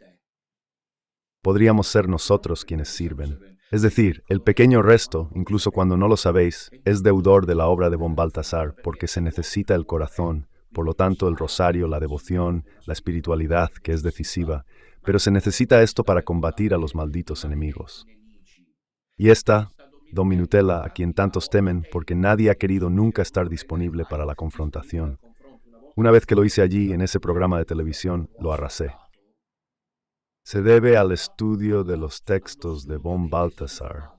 Podríamos ser nosotros quienes sirven. Es decir, el pequeño resto, incluso cuando no lo sabéis, es deudor de la obra de von Balthasar, porque se necesita el corazón, por lo tanto el rosario, la devoción, la espiritualidad, que es decisiva, pero se necesita esto para combatir a los malditos enemigos. Y esta, Don Minutella, a quien tantos temen, porque nadie ha querido nunca estar disponible para la confrontación. Una vez que lo hice allí, en ese programa de televisión, lo arrasé. Se debe al estudio de los textos de von Balthasar.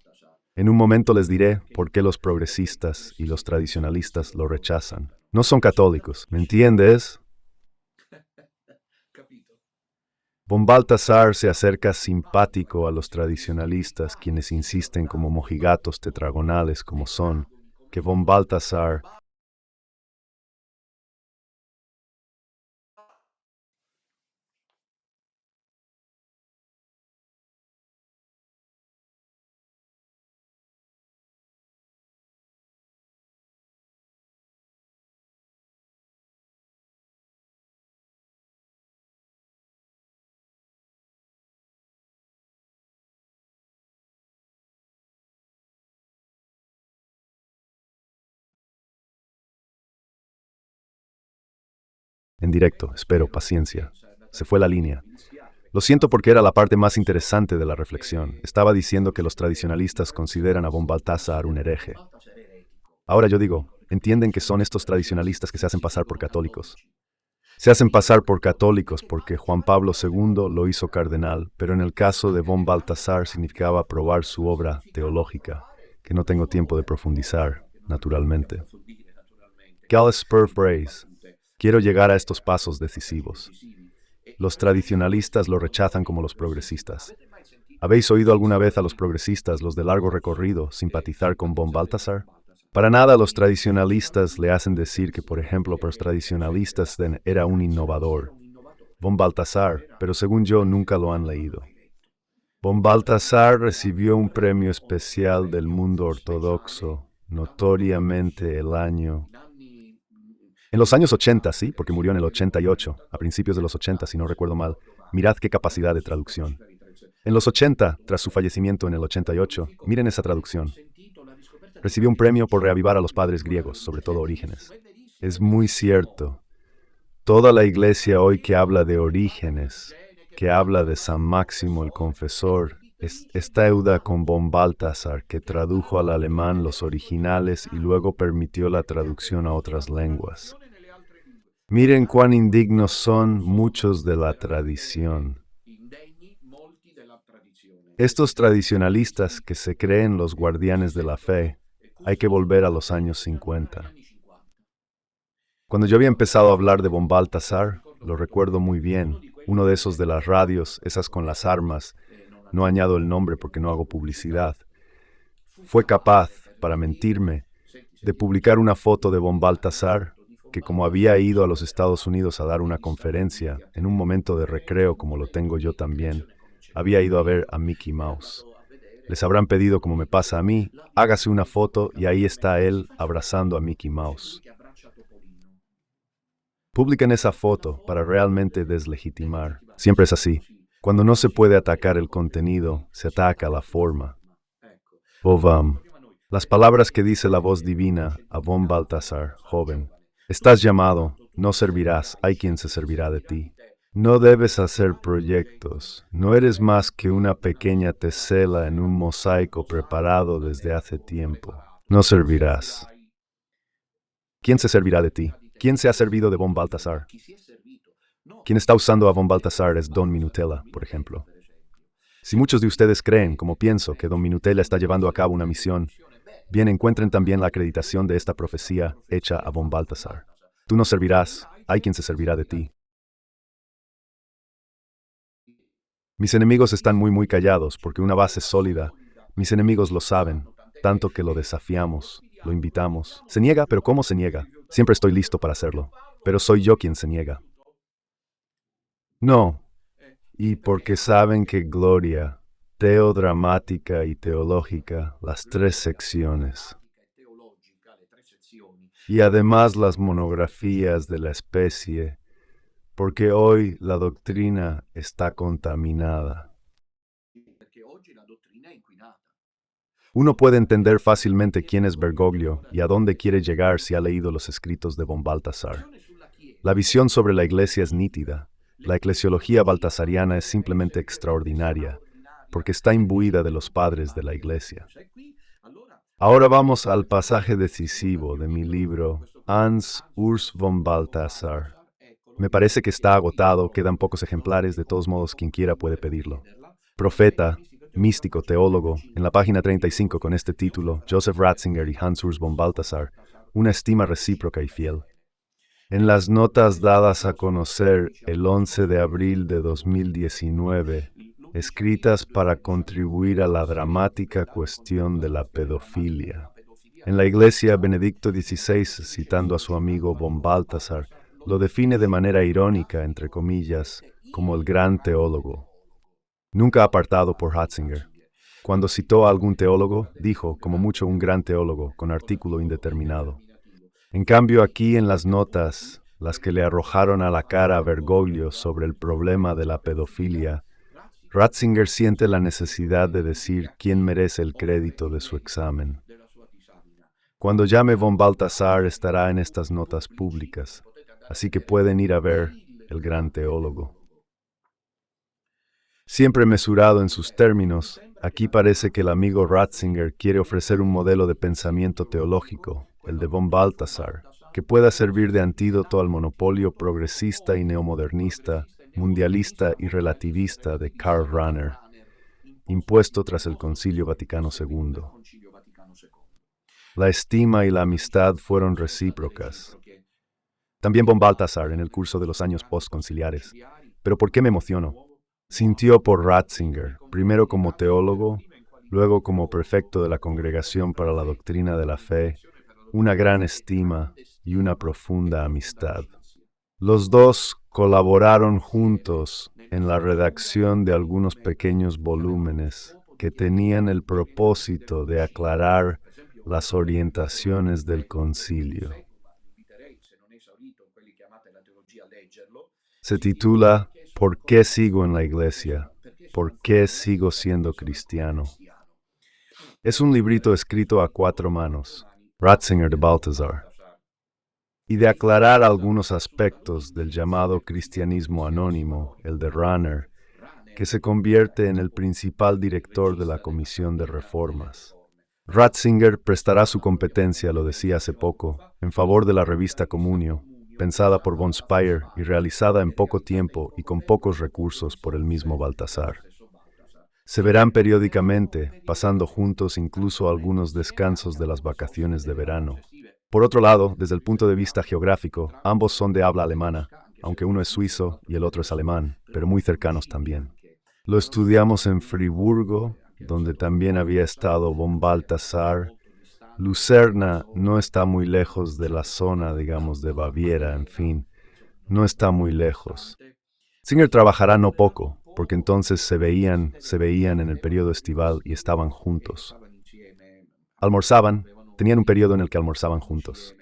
En un momento les diré por qué los progresistas y los tradicionalistas lo rechazan. No son católicos, ¿me entiendes? Von Balthasar se acerca simpático a los tradicionalistas, quienes insisten como mojigatos tetragonales como son, que von Balthasar en directo, espero, paciencia. Se fue la línea. Lo siento porque era la parte más interesante de la reflexión. Estaba diciendo que los tradicionalistas consideran a von Balthasar un hereje. Ahora yo digo, ¿entienden que son estos tradicionalistas que se hacen pasar por católicos? Se hacen pasar por católicos porque Juan Pablo II lo hizo cardenal, pero en el caso de von Balthasar significaba aprobar su obra teológica, que no tengo tiempo de profundizar, naturalmente. Gallus Spur Phrase. Quiero llegar a estos pasos decisivos. Los tradicionalistas lo rechazan como los progresistas. ¿Habéis oído alguna vez a los progresistas, los de largo recorrido, simpatizar con von Balthasar? Para nada los tradicionalistas le hacen decir que, por ejemplo, para los tradicionalistas era un innovador, von Balthasar, pero según yo nunca lo han leído. Von Balthasar recibió un premio especial del mundo ortodoxo, notoriamente el año... En los años 80, sí, porque murió en el 88, a principios de los 80, si no recuerdo mal. Mirad qué capacidad de traducción. En los 80, tras su fallecimiento en el 88, miren esa traducción. Recibió un premio por reavivar a los padres griegos, sobre todo Orígenes. Es muy cierto. Toda la iglesia hoy que habla de Orígenes, que habla de San Máximo el Confesor, está deuda con von Balthasar, que tradujo al alemán los originales y luego permitió la traducción a otras lenguas. Miren cuán indignos son muchos de la tradición. Estos tradicionalistas que se creen los guardianes de la fe, hay que volver a los años 50. Cuando yo había empezado a hablar de von Balthasar, lo recuerdo muy bien, uno de esos de las radios, esas con las armas, no añado el nombre porque no hago publicidad, fue capaz, para mentirme, de publicar una foto de von Balthasar, que como había ido a los Estados Unidos a dar una conferencia, en un momento de recreo como lo tengo yo también, había ido a ver a Mickey Mouse. Les habrán pedido, como me pasa a mí, hágase una foto y ahí está él abrazando a Mickey Mouse. Publiquen esa foto para realmente deslegitimar. Siempre es así. Cuando no se puede atacar el contenido, se ataca la forma. Ovam. Las palabras que dice la voz divina a von Balthasar, joven. Estás llamado, no servirás, hay quien se servirá de ti. No debes hacer proyectos, no eres más que una pequeña tesela en un mosaico preparado desde hace tiempo. No servirás. ¿Quién se servirá de ti? ¿Quién se ha servido de von Balthasar? Quien está usando a von Balthasar es Don Minutella, por ejemplo. Si muchos de ustedes creen, como pienso, que Don Minutella está llevando a cabo una misión, bien encuentren también la acreditación de esta profecía hecha a von Balthasar. Tú no servirás, hay quien se servirá de ti. Mis enemigos están muy callados porque una base sólida, mis enemigos lo saben, tanto que lo desafiamos, lo invitamos. Se niega, pero ¿cómo se niega? Siempre estoy listo para hacerlo, pero soy yo quien se niega. No, y porque saben que gloria, teodramática y teológica, las tres secciones, y además las monografías de la especie, porque hoy la doctrina está contaminada. Uno puede entender fácilmente quién es Bergoglio y a dónde quiere llegar si ha leído los escritos de von Balthasar. La visión sobre la iglesia es nítida. La eclesiología baltasariana es simplemente extraordinaria, porque está imbuida de los padres de la iglesia. Ahora vamos al pasaje decisivo de mi libro, Hans Urs von Balthasar. Me parece que está agotado, quedan pocos ejemplares, de todos modos quien quiera puede pedirlo. Profeta, místico, teólogo, en la página 35 con este título, Joseph Ratzinger y Hans Urs von Balthasar, una estima recíproca y fiel. En las notas dadas a conocer el 11 de abril de 2019, escritas para contribuir a la dramática cuestión de la pedofilia. En la iglesia, Benedicto XVI, citando a su amigo von Balthasar, lo define de manera irónica, entre comillas, como el gran teólogo. Nunca apartado por Ratzinger. Cuando citó a algún teólogo, dijo, como mucho un gran teólogo, con artículo indeterminado. En cambio, aquí en las notas, las que le arrojaron a la cara a Bergoglio sobre el problema de la pedofilia, Ratzinger siente la necesidad de decir quién merece el crédito de su examen. Cuando llame von Balthasar estará en estas notas públicas, así que pueden ir a ver el gran teólogo. Siempre mesurado en sus términos, aquí parece que el amigo Ratzinger quiere ofrecer un modelo de pensamiento teológico, el de von Balthasar, que pueda servir de antídoto al monopolio progresista y neomodernista, mundialista y relativista de Karl Rahner, impuesto tras el Concilio Vaticano II. La estima y la amistad fueron recíprocas. También von Balthasar en el curso de los años postconciliares. ¿Pero por qué me emociono? Sintió por Ratzinger, primero como teólogo, luego como prefecto de la Congregación para la Doctrina de la Fe, una gran estima y una profunda amistad. Los dos colaboraron juntos en la redacción de algunos pequeños volúmenes que tenían el propósito de aclarar las orientaciones del concilio. Se titula ¿Por qué sigo en la iglesia? ¿Por qué sigo siendo cristiano? Es un librito escrito a 4 manos, Ratzinger de Balthasar, y de aclarar algunos aspectos del llamado cristianismo anónimo, el de Rahner, que se convierte en el principal director de la Comisión de Reformas. Ratzinger prestará su competencia, lo decía hace poco, en favor de la revista Comunio, pensada por von Speyer y realizada en poco tiempo y con pocos recursos por el mismo Balthasar. Se verán periódicamente, pasando juntos incluso algunos descansos de las vacaciones de verano. Por otro lado, desde el punto de vista geográfico, ambos son de habla alemana, aunque uno es suizo y el otro es alemán, pero muy cercanos también. Lo estudiamos en Friburgo, donde también había estado von Balthasar. Lucerna no está muy lejos de la zona, digamos, de Baviera, en fin, no está muy lejos. Singer trabajará no poco, porque entonces se veían en el periodo estival y estaban juntos. Almorzaban, tenían un periodo en el que almorzaban juntos.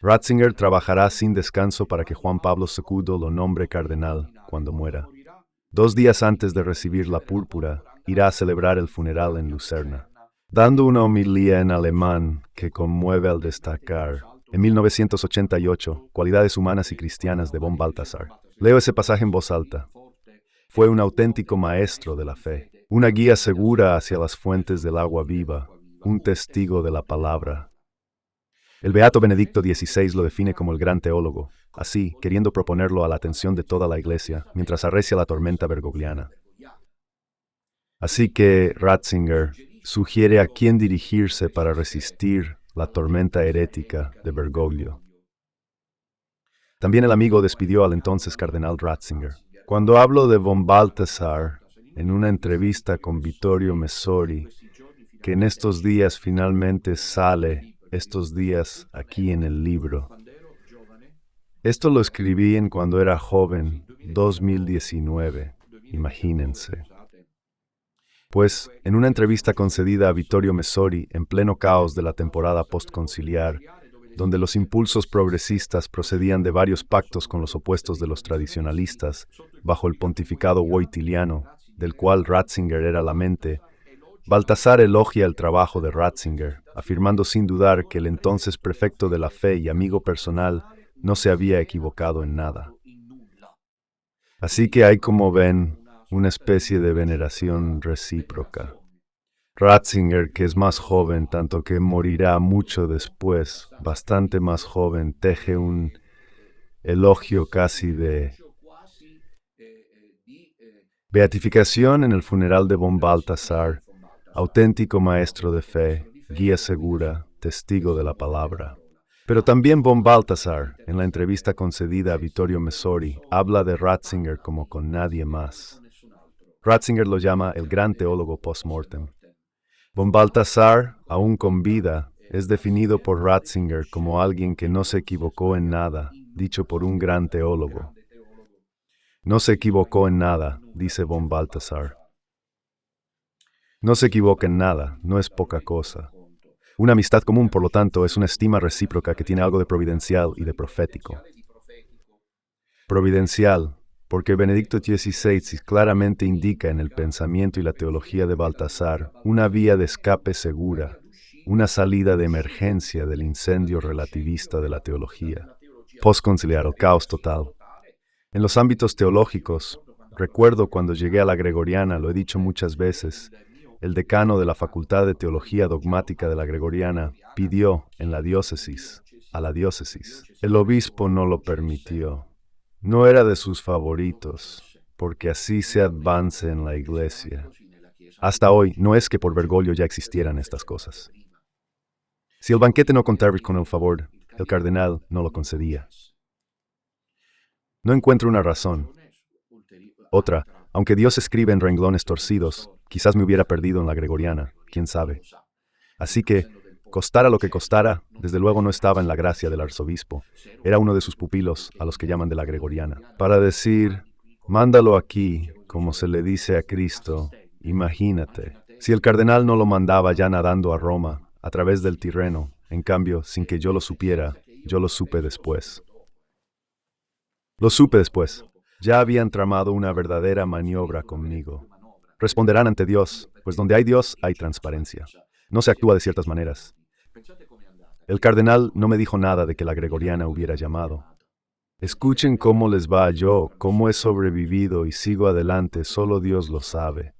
Ratzinger trabajará sin descanso para que Juan Pablo II lo nombre cardenal cuando muera. 2 días antes de recibir la púrpura, irá a celebrar el funeral en Lucerna, dando una homilía en alemán que conmueve al destacar. En 1988, Cualidades humanas y cristianas de von Balthasar. Leo ese pasaje en voz alta. Fue un auténtico maestro de la fe, una guía segura hacia las fuentes del agua viva, un testigo de la palabra. El beato Benedicto XVI lo define como el gran teólogo, así, queriendo proponerlo a la atención de toda la Iglesia, mientras arrecia la tormenta bergogliana. Así que Ratzinger sugiere a quién dirigirse para resistir la tormenta herética de Bergoglio. También el amigo despidió al entonces cardenal Ratzinger. Cuando hablo de von Balthasar en una entrevista con Vittorio Messori, que en estos días finalmente sale, estos días aquí en el libro. Esto lo escribí en cuando era joven, 2019, imagínense. Pues, en una entrevista concedida a Vittorio Messori en pleno caos de la temporada postconciliar, donde los impulsos progresistas procedían de varios pactos con los opuestos de los tradicionalistas, bajo el pontificado wojtyliano, del cual Ratzinger era la mente, Balthasar elogia el trabajo de Ratzinger, afirmando sin dudar que el entonces prefecto de la fe y amigo personal no se había equivocado en nada. Así que hay, como ven, una especie de veneración recíproca. Ratzinger, que es más joven, tanto que morirá mucho después, bastante más joven, teje un elogio casi de beatificación en el funeral de von Balthasar, auténtico maestro de fe, guía segura, testigo de la palabra. Pero también von Balthasar, en la entrevista concedida a Vittorio Messori, habla de Ratzinger como con nadie más. Ratzinger lo llama el gran teólogo post-mortem. Von Balthasar, aún con vida, es definido por Ratzinger como alguien que no se equivocó en nada, dicho por un gran teólogo. No se equivocó en nada, dice von Balthasar. No se equivoca en nada, no es poca cosa. Una amistad común, por lo tanto, es una estima recíproca que tiene algo de providencial y de profético. Providencial, porque Benedicto XVI claramente indica en el pensamiento y la teología de Balthasar una vía de escape segura, una salida de emergencia del incendio relativista de la teología. Postconciliar, el caos total. En los ámbitos teológicos, recuerdo cuando llegué a la Gregoriana, lo he dicho muchas veces, el decano de la Facultad de Teología Dogmática de la Gregoriana pidió a la diócesis. El obispo no lo permitió. No era de sus favoritos, porque así se avance en la Iglesia. Hasta hoy, no es que por Bergoglio ya existieran estas cosas. Si el banquete no contaba con el favor, el cardenal no lo concedía. No encuentro una razón. Otra, Aunque Dios escribe en renglones torcidos, quizás me hubiera perdido en la gregoriana, quién sabe. Así que, costara lo que costara, desde luego no estaba en la gracia del arzobispo. Era uno de sus pupilos, a los que llaman de la gregoriana. Para decir, mándalo aquí, como se le dice a Cristo, imagínate. Si el cardenal no lo mandaba ya nadando a Roma, a través del Tirreno, en cambio, sin que yo lo supiera, yo lo supe después. Lo supe después. Ya habían tramado una verdadera maniobra conmigo. Responderán ante Dios, pues donde hay Dios hay transparencia. No se actúa de ciertas maneras. El cardenal no me dijo nada de que la gregoriana hubiera llamado. Escuchen cómo les va yo, cómo he sobrevivido y sigo adelante, solo Dios lo sabe.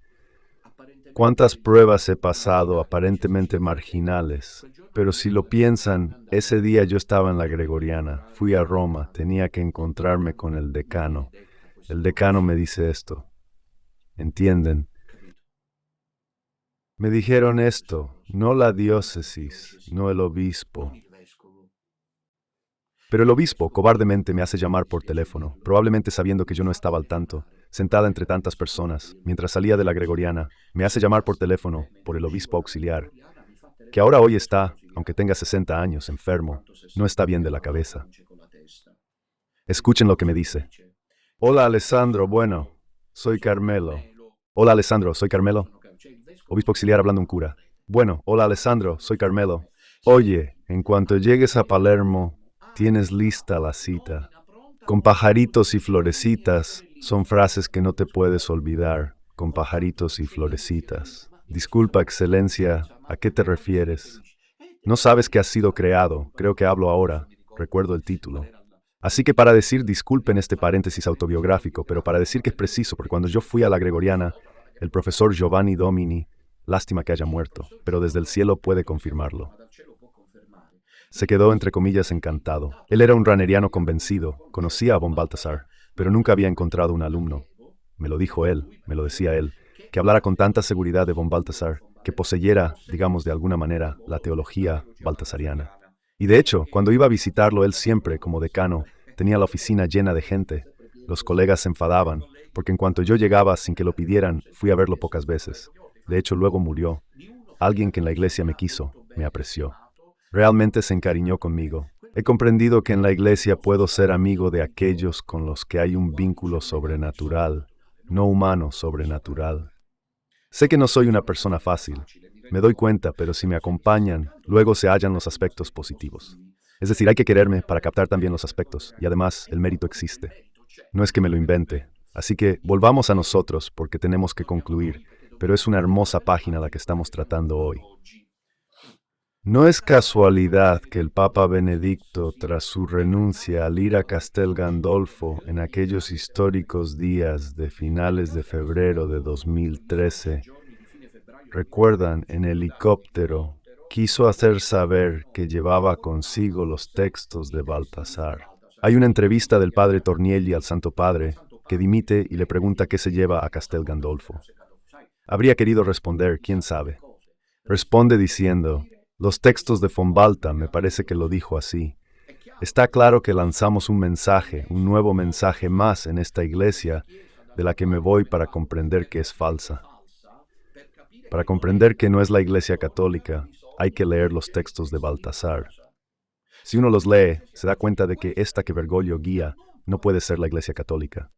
Cuántas pruebas he pasado aparentemente marginales, pero si lo piensan, ese día yo estaba en la gregoriana, fui a Roma, tenía que encontrarme con el decano. El decano me dice esto. ¿Entienden? Me dijeron esto, no la diócesis, no el obispo. Pero el obispo cobardemente me hace llamar por teléfono, probablemente sabiendo que yo no estaba al tanto, sentada entre tantas personas, mientras salía de la gregoriana, me hace llamar por teléfono por el obispo auxiliar, que ahora hoy está, aunque tenga 60 años, enfermo, no está bien de la cabeza. Escuchen lo que me dice. Hola Alessandro, bueno, soy Carmelo. Hola Alessandro, soy Carmelo. Obispo auxiliar hablando un cura. Bueno, hola Alessandro, soy Carmelo. Oye, en cuanto llegues a Palermo, tienes lista la cita. Con pajaritos y florecitas son frases que no te puedes olvidar. Con pajaritos y florecitas. Disculpa, excelencia, ¿a qué te refieres? No sabes que has sido creado, creo que hablo ahora, recuerdo el título. Así que para decir disculpen este paréntesis autobiográfico, pero para decir que es preciso, porque cuando yo fui a la Gregoriana, el profesor Giovanni Domini, lástima que haya muerto, pero desde el cielo puede confirmarlo. Se quedó entre comillas encantado. Él era un raneriano convencido, conocía a von Balthasar, pero nunca había encontrado un alumno. Me lo dijo él, me lo decía él, que hablara con tanta seguridad de von Balthasar, que poseyera, digamos de alguna manera, la teología baltasariana. Y de hecho, cuando iba a visitarlo él siempre, como decano, tenía la oficina llena de gente. Los colegas se enfadaban, porque en cuanto yo llegaba sin que lo pidieran, fui a verlo pocas veces. De hecho, luego murió. Alguien que en la iglesia me quiso, me apreció. Realmente se encariñó conmigo. He comprendido que en la iglesia puedo ser amigo de aquellos con los que hay un vínculo sobrenatural, no humano, sobrenatural. Sé que no soy una persona fácil, me doy cuenta, pero si me acompañan, luego se hallan los aspectos positivos. Es decir, hay que quererme para captar también los aspectos, y además el mérito existe. No es que me lo invente. Así que volvamos a nosotros porque tenemos que concluir, pero es una hermosa página la que estamos tratando hoy. No es casualidad que el Papa Benedicto, tras su renuncia al ir a Castel Gandolfo en aquellos históricos días de finales de febrero de 2013, recuerdan, en helicóptero, quiso hacer saber que llevaba consigo los textos de Baltasar. Hay una entrevista del padre Tornielli al Santo Padre que dimite y le pregunta qué se lleva a Castel Gandolfo. Habría querido responder, quién sabe. Responde diciendo, los textos de Fonbalta, me parece que lo dijo así. Está claro que lanzamos un mensaje, un nuevo mensaje más en esta iglesia, de la que me voy para comprender que es falsa. Para comprender que no es la iglesia católica, hay que leer los textos de Baltasar. Si uno los lee, se da cuenta de que esta que Bergoglio guía no puede ser la iglesia católica.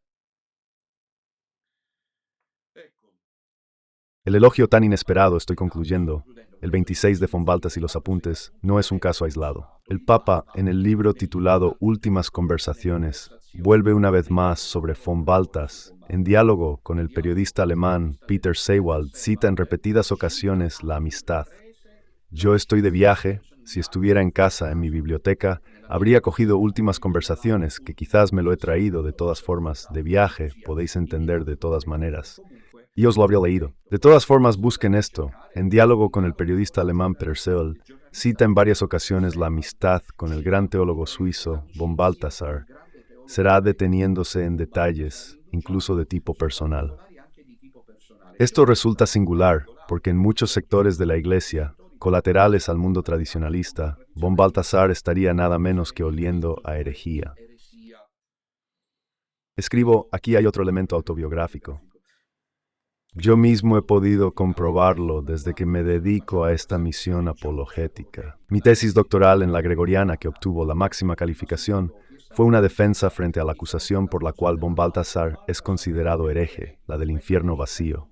El elogio tan inesperado, estoy concluyendo, el 26 de Fonbaltas y los apuntes, no es un caso aislado. El Papa, en el libro titulado Últimas Conversaciones, vuelve una vez más sobre Fonbaltas. En diálogo con el periodista alemán Peter Seiwald, cita en repetidas ocasiones la amistad. Yo estoy de viaje, si estuviera en casa, en mi biblioteca, habría cogido Últimas Conversaciones, que quizás me lo he traído de todas formas, de viaje, podéis entender de todas maneras. Y os lo habría leído. De todas formas, busquen esto. En diálogo con el periodista alemán Peter Seiwald, cita en varias ocasiones la amistad con el gran teólogo suizo von Balthasar. Será deteniéndose en detalles, incluso de tipo personal. Esto resulta singular, porque en muchos sectores de la Iglesia, colaterales al mundo tradicionalista, von Balthasar estaría nada menos que oliendo a herejía. Escribo, aquí hay otro elemento autobiográfico. Yo mismo he podido comprobarlo desde que me dedico a esta misión apologética. Mi tesis doctoral en la Gregoriana, que obtuvo la máxima calificación, fue una defensa frente a la acusación por la cual von Balthasar es considerado hereje, la del infierno vacío.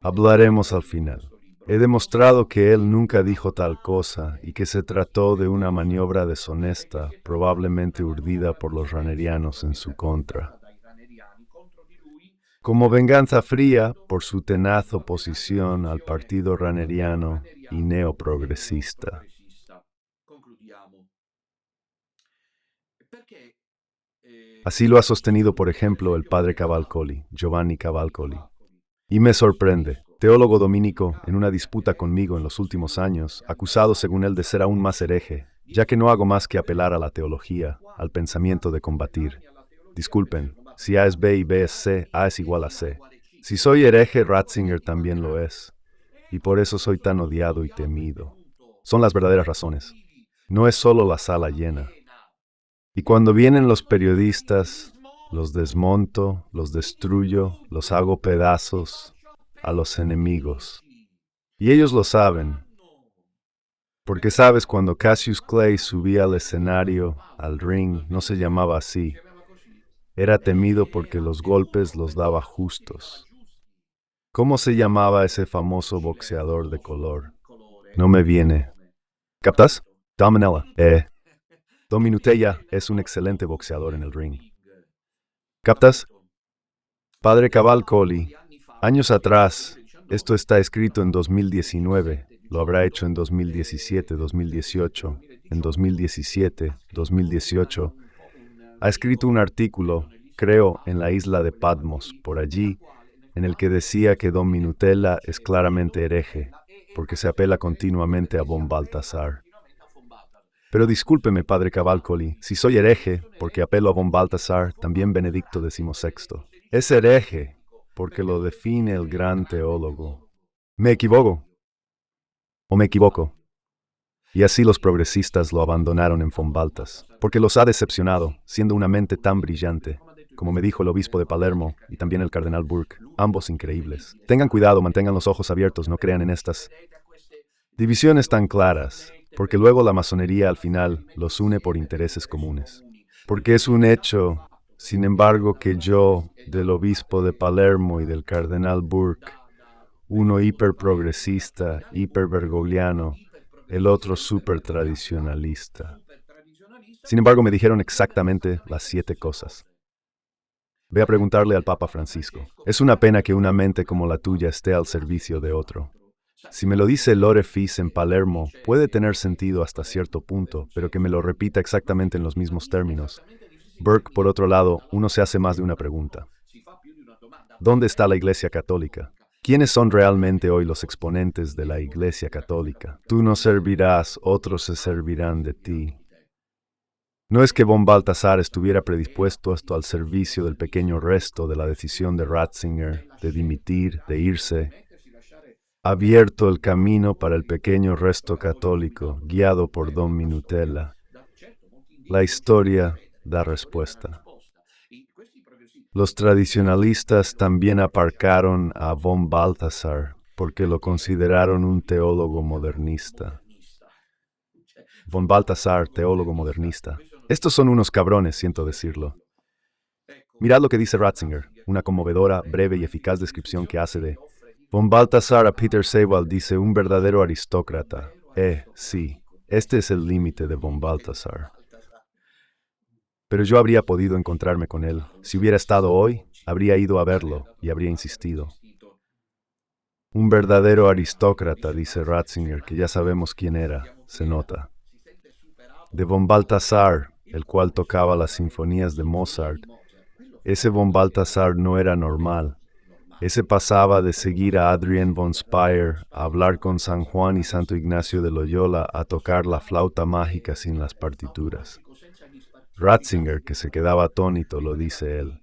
Hablaremos al final. He demostrado que él nunca dijo tal cosa y que se trató de una maniobra deshonesta, probablemente urdida por los ranerianos en su contra. Como venganza fría por su tenaz oposición al partido raneriano y neoprogresista. Así lo ha sostenido, por ejemplo, el padre Cavalcoli, Giovanni Cavalcoli. Y me sorprende, teólogo dominico, en una disputa conmigo en los últimos años, acusado según él de ser aún más hereje, ya que no hago más que apelar a la teología, al pensamiento de combatir. Disculpen, si A es B y B es C, A es igual a C. Si soy hereje, Ratzinger también lo es, y por eso soy tan odiado y temido. Son las verdaderas razones. No es solo la sala llena. Y cuando vienen los periodistas, los desmonto, los destruyo, los hago pedazos a los enemigos. Y ellos lo saben, porque sabes, cuando Cassius Clay subía al escenario, al ring, no se llamaba así. Era temido porque los golpes los daba justos. ¿Cómo se llamaba ese famoso boxeador de color? No me viene. ¿Captas? Dominella. Don Minutella es un excelente boxeador en el ring. ¿Captas? Padre Cavalcoli, años atrás, esto está escrito en 2019, lo habrá hecho en 2017, 2018, en 2017, 2018, ha escrito un artículo, creo, en la isla de Patmos, por allí, en el que decía que Don Minutella es claramente hereje, porque se apela continuamente a von Balthasar. Pero discúlpeme, padre Cavalcoli, si soy hereje, porque apelo a von Balthasar, también Benedicto XVI. Es hereje, porque lo define el gran teólogo. ¿Me equivoco? ¿O me equivoco? Y así los progresistas lo abandonaron en von Balthas, porque los ha decepcionado, siendo una mente tan brillante, como me dijo el obispo de Palermo y también el cardenal Burke, ambos increíbles. Tengan cuidado, mantengan los ojos abiertos, no crean en estas divisiones tan claras, porque luego la masonería al final los une por intereses comunes. Porque es un hecho, sin embargo, que yo, del obispo de Palermo y del cardenal Burke, uno hiperprogresista, hiperbergogliano, el otro supertradicionalista. Sin embargo, me dijeron exactamente las 7 cosas. Ve a preguntarle al Papa Francisco. Es una pena que una mente como la tuya esté al servicio de otro. Si me lo dice Lore Fis en Palermo, puede tener sentido hasta cierto punto, pero que me lo repita exactamente en los mismos términos. Burke, por otro lado, uno se hace más de una pregunta. ¿Dónde está la Iglesia Católica? ¿Quiénes son realmente hoy los exponentes de la Iglesia Católica? Tú no servirás, otros se servirán de ti. No es que von Balthasar estuviera predispuesto esto al servicio del pequeño resto de la decisión de Ratzinger, de dimitir, de irse. Ha abierto el camino para el pequeño resto católico, guiado por Don Minutella. La historia da respuesta. Los tradicionalistas también aparcaron a von Balthasar porque lo consideraron un teólogo modernista. Von Balthasar, teólogo modernista. Estos son unos cabrones, siento decirlo. Mirad lo que dice Ratzinger, una conmovedora, breve y eficaz descripción que hace de von Balthasar a Peter Sewald. Dice: un verdadero aristócrata. Sí, este es el límite de von Balthasar. Pero yo habría podido encontrarme con él. Si hubiera estado hoy, habría ido a verlo y habría insistido. Un verdadero aristócrata, dice Ratzinger, que ya sabemos quién era, se nota. De von Balthasar, el cual tocaba las sinfonías de Mozart, ese von Balthasar no era normal. Ese pasaba de seguir a Adrien von Speyer, a hablar con San Juan y Santo Ignacio de Loyola, a tocar la flauta mágica sin las partituras. Ratzinger, que se quedaba atónito, lo dice él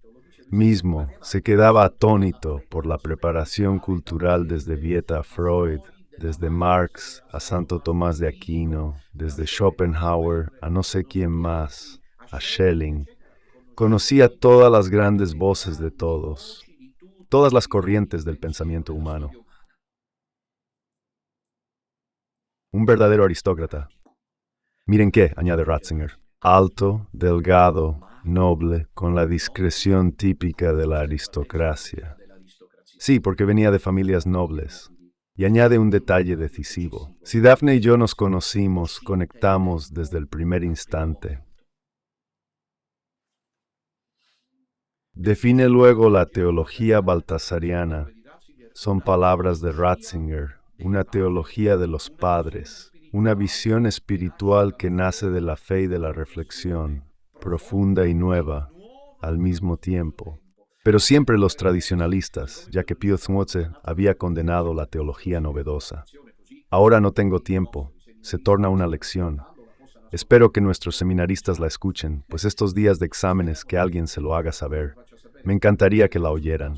mismo, se quedaba atónito por la preparación cultural desde Vieta a Freud, desde Marx a Santo Tomás de Aquino, desde Schopenhauer a no sé quién más, a Schelling. Conocía todas las grandes voces de todos. todas las corrientes del pensamiento humano. Un verdadero aristócrata. Miren qué, añade Ratzinger, alto, delgado, noble, con la discreción típica de la aristocracia. Sí, porque venía de familias nobles. Y añade un detalle decisivo. Si Daphne y yo nos conocimos, conectamos desde el primer instante. Define luego la teología baltasariana. Son palabras de Ratzinger, una teología de los padres, una visión espiritual que nace de la fe y de la reflexión, profunda y nueva, al mismo tiempo. Pero siempre los tradicionalistas, ya que Pio Xmotze había condenado la teología novedosa. Ahora no tengo tiempo, se torna una lección. Espero que nuestros seminaristas la escuchen, pues estos días de exámenes que alguien se lo haga saber. Me encantaría que la oyeran.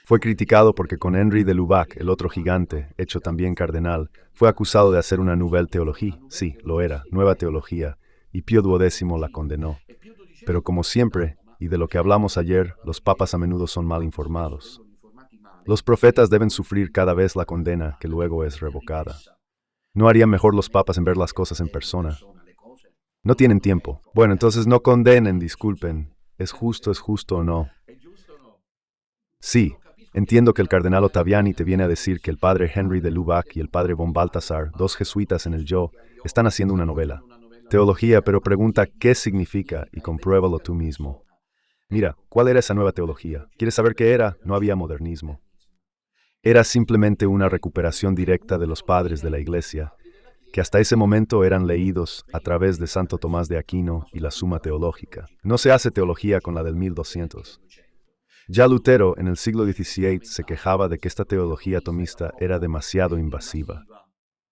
Fue criticado porque con Henri de Lubac, el otro gigante, hecho también cardenal, fue acusado de hacer una nouvelle théologie. Sí, lo era, nueva teología, y Pío XII la condenó. Pero como siempre, y de lo que hablamos ayer, los papas a menudo son mal informados. Los profetas deben sufrir cada vez la condena que luego es revocada. ¿No harían mejor los papas en ver las cosas en persona? No tienen tiempo. Bueno, entonces no condenen, disculpen. ¿Es justo o no? Sí, entiendo que el cardenal Ottaviani te viene a decir que el padre Henry de Lubac y el padre von Balthasar, dos jesuitas en el Yo, están haciendo una novela. Teología, pero pregunta qué significa y compruébalo tú mismo. Mira, ¿cuál era esa nueva teología? ¿Quieres saber qué era? No había modernismo. Era simplemente una recuperación directa de los padres de la Iglesia, que hasta ese momento eran leídos a través de Santo Tomás de Aquino y la Suma Teológica. No se hace teología con la del 1200. Ya Lutero, en el siglo XVIII, se quejaba de que esta teología tomista era demasiado invasiva.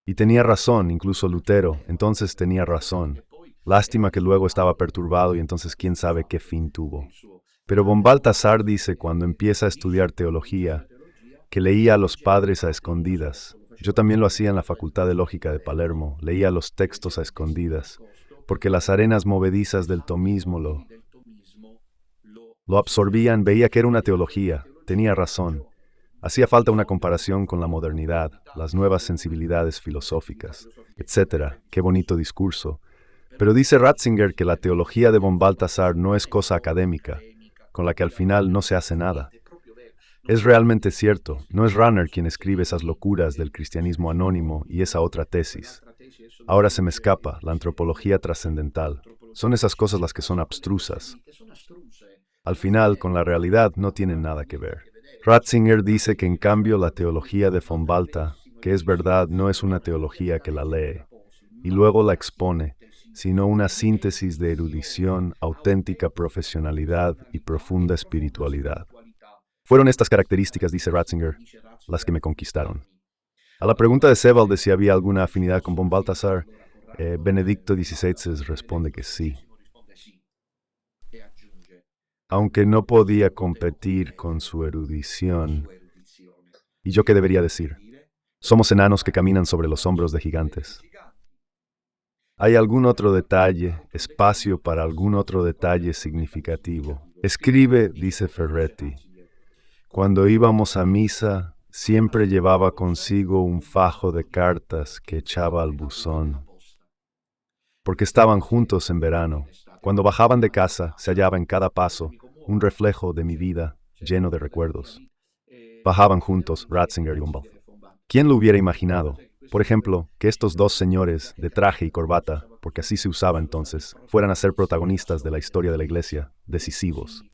Y tenía razón, incluso Lutero, entonces tenía razón. Lástima que luego estaba perturbado y entonces quién sabe qué fin tuvo. Pero von Balthasar dice cuando empieza a estudiar teología, que leía a los padres a escondidas. Yo también lo hacía en la Facultad de Lógica de Palermo, leía los textos a escondidas, porque las arenas movedizas del tomismo lo absorbían, veía que era una teología, tenía razón. Hacía falta una comparación con la modernidad, las nuevas sensibilidades filosóficas, etc. Qué bonito discurso. Pero dice Ratzinger que la teología de von Balthasar no es cosa académica, con la que al final no se hace nada. Es realmente cierto, no es Rahner quien escribe esas locuras del cristianismo anónimo y esa otra tesis. Ahora se me escapa, la antropología trascendental. Son esas cosas las que son abstrusas. Al final, con la realidad no tienen nada que ver. Ratzinger dice que en cambio la teología de von Balta, que es verdad, no es una teología que la lee y luego la expone, sino una síntesis de erudición, auténtica profesionalidad y profunda espiritualidad. Fueron estas características, dice Ratzinger, las que me conquistaron. A la pregunta de Sebald de si había alguna afinidad con von Balthasar, Benedicto XVI responde que sí. Aunque no podía competir con su erudición. ¿Y yo qué debería decir? Somos enanos que caminan sobre los hombros de gigantes. ¿Hay algún otro detalle, espacio para algún otro detalle significativo? Escribe, dice Ferretti. Cuando íbamos a misa, siempre llevaba consigo un fajo de cartas que echaba al buzón. Porque estaban juntos en verano. Cuando bajaban de casa, se hallaba en cada paso un reflejo de mi vida, lleno de recuerdos. Bajaban juntos, Ratzinger y Humboldt. ¿Quién lo hubiera imaginado? Por ejemplo, que estos dos señores, de traje y corbata, porque así se usaba entonces, fueran a ser protagonistas de la historia de la Iglesia, decisivos.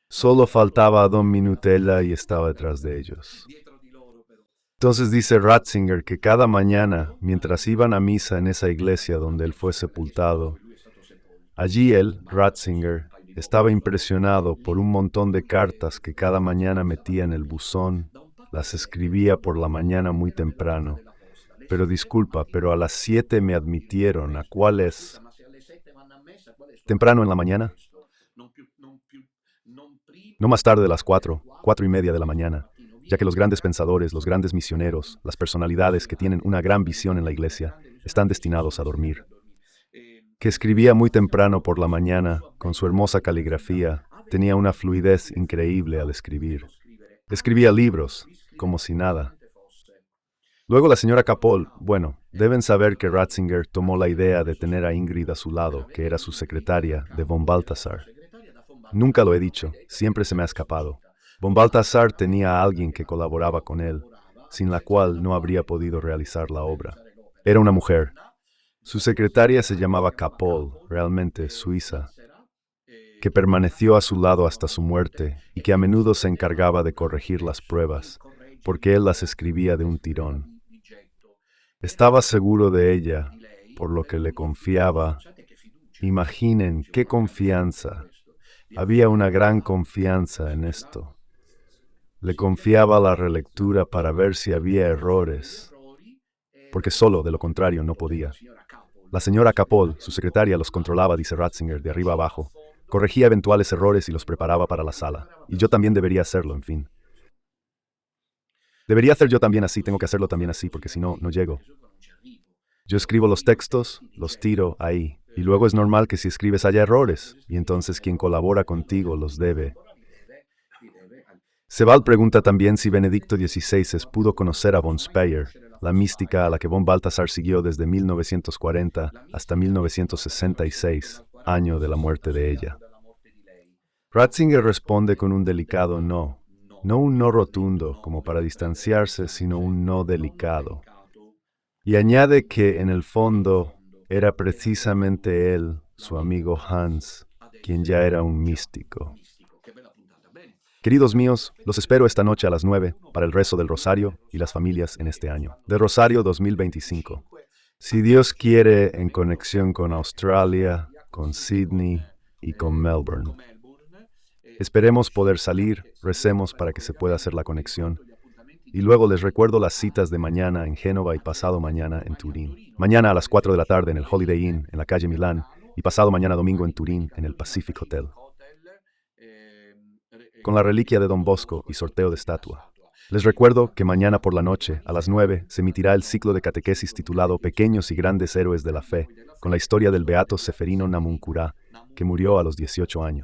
Solo faltaba a Don Minutella y estaba detrás de ellos. Entonces dice Ratzinger que cada mañana, mientras iban a misa en esa iglesia donde él fue sepultado, allí él, Ratzinger, estaba impresionado por un montón de cartas que cada mañana metía en el buzón, las escribía por la mañana muy temprano. Pero disculpa, pero a las 7 me admitieron, ¿a cuál es? ¿Temprano en la mañana? No más tarde de las 4:30 de la mañana, ya que los grandes pensadores, los grandes misioneros, las personalidades que tienen una gran visión en la iglesia, están destinados a dormir. Que escribía muy temprano por la mañana, con su hermosa caligrafía, tenía una fluidez increíble al escribir. Escribía libros, como si nada. Luego la señora Capol, bueno, deben saber que Ratzinger tomó la idea de tener a Ingrid a su lado, que era su secretaria, de von Balthasar. Nunca lo he dicho, siempre se me ha escapado. Von Balthasar tenía a alguien que colaboraba con él, sin la cual no habría podido realizar la obra. Era una mujer. Su secretaria se llamaba Capol, realmente suiza, que permaneció a su lado hasta su muerte y que a menudo se encargaba de corregir las pruebas, porque él las escribía de un tirón. Estaba seguro de ella, por lo que le confiaba. Imaginen qué confianza. Había una gran confianza en esto. Le confiaba la relectura para ver si había errores, porque solo, de lo contrario, no podía. La señora Capol, su secretaria, los controlaba, dice Ratzinger, de arriba abajo. Corregía eventuales errores y los preparaba para la sala. Y yo también debería hacerlo, en fin. Debería hacer yo también así, tengo que hacerlo también así, porque si no, no llego. Yo escribo los textos, los tiro ahí. Y luego es normal que si escribes haya errores, y entonces quien colabora contigo los debe. Sebald pregunta también si Benedicto XVI pudo conocer a von Speyer, la mística a la que von Balthasar siguió desde 1940 hasta 1966, año de la muerte de ella. Ratzinger responde con un delicado no. No un no rotundo, como para distanciarse, sino un no delicado. Y añade que, en el fondo, era precisamente él, su amigo Hans, quien ya era un místico. Queridos míos, los espero esta noche a las 9 para el rezo del Rosario y las familias en este año. De Rosario 2025. Si Dios quiere, en conexión con Australia, con Sydney y con Melbourne. Esperemos poder salir, recemos para que se pueda hacer la conexión. Y luego les recuerdo las citas de mañana en Génova y pasado mañana en Turín. Mañana a las 4 de la tarde en el Holiday Inn, en la calle Milán, y pasado mañana domingo en Turín, en el Pacific Hotel. Con la reliquia de Don Bosco y sorteo de estatua. Les recuerdo que mañana por la noche, a las 9, se emitirá el ciclo de catequesis titulado Pequeños y Grandes Héroes de la Fe, con la historia del beato Seferino Namuncurá, que murió a los 18 años.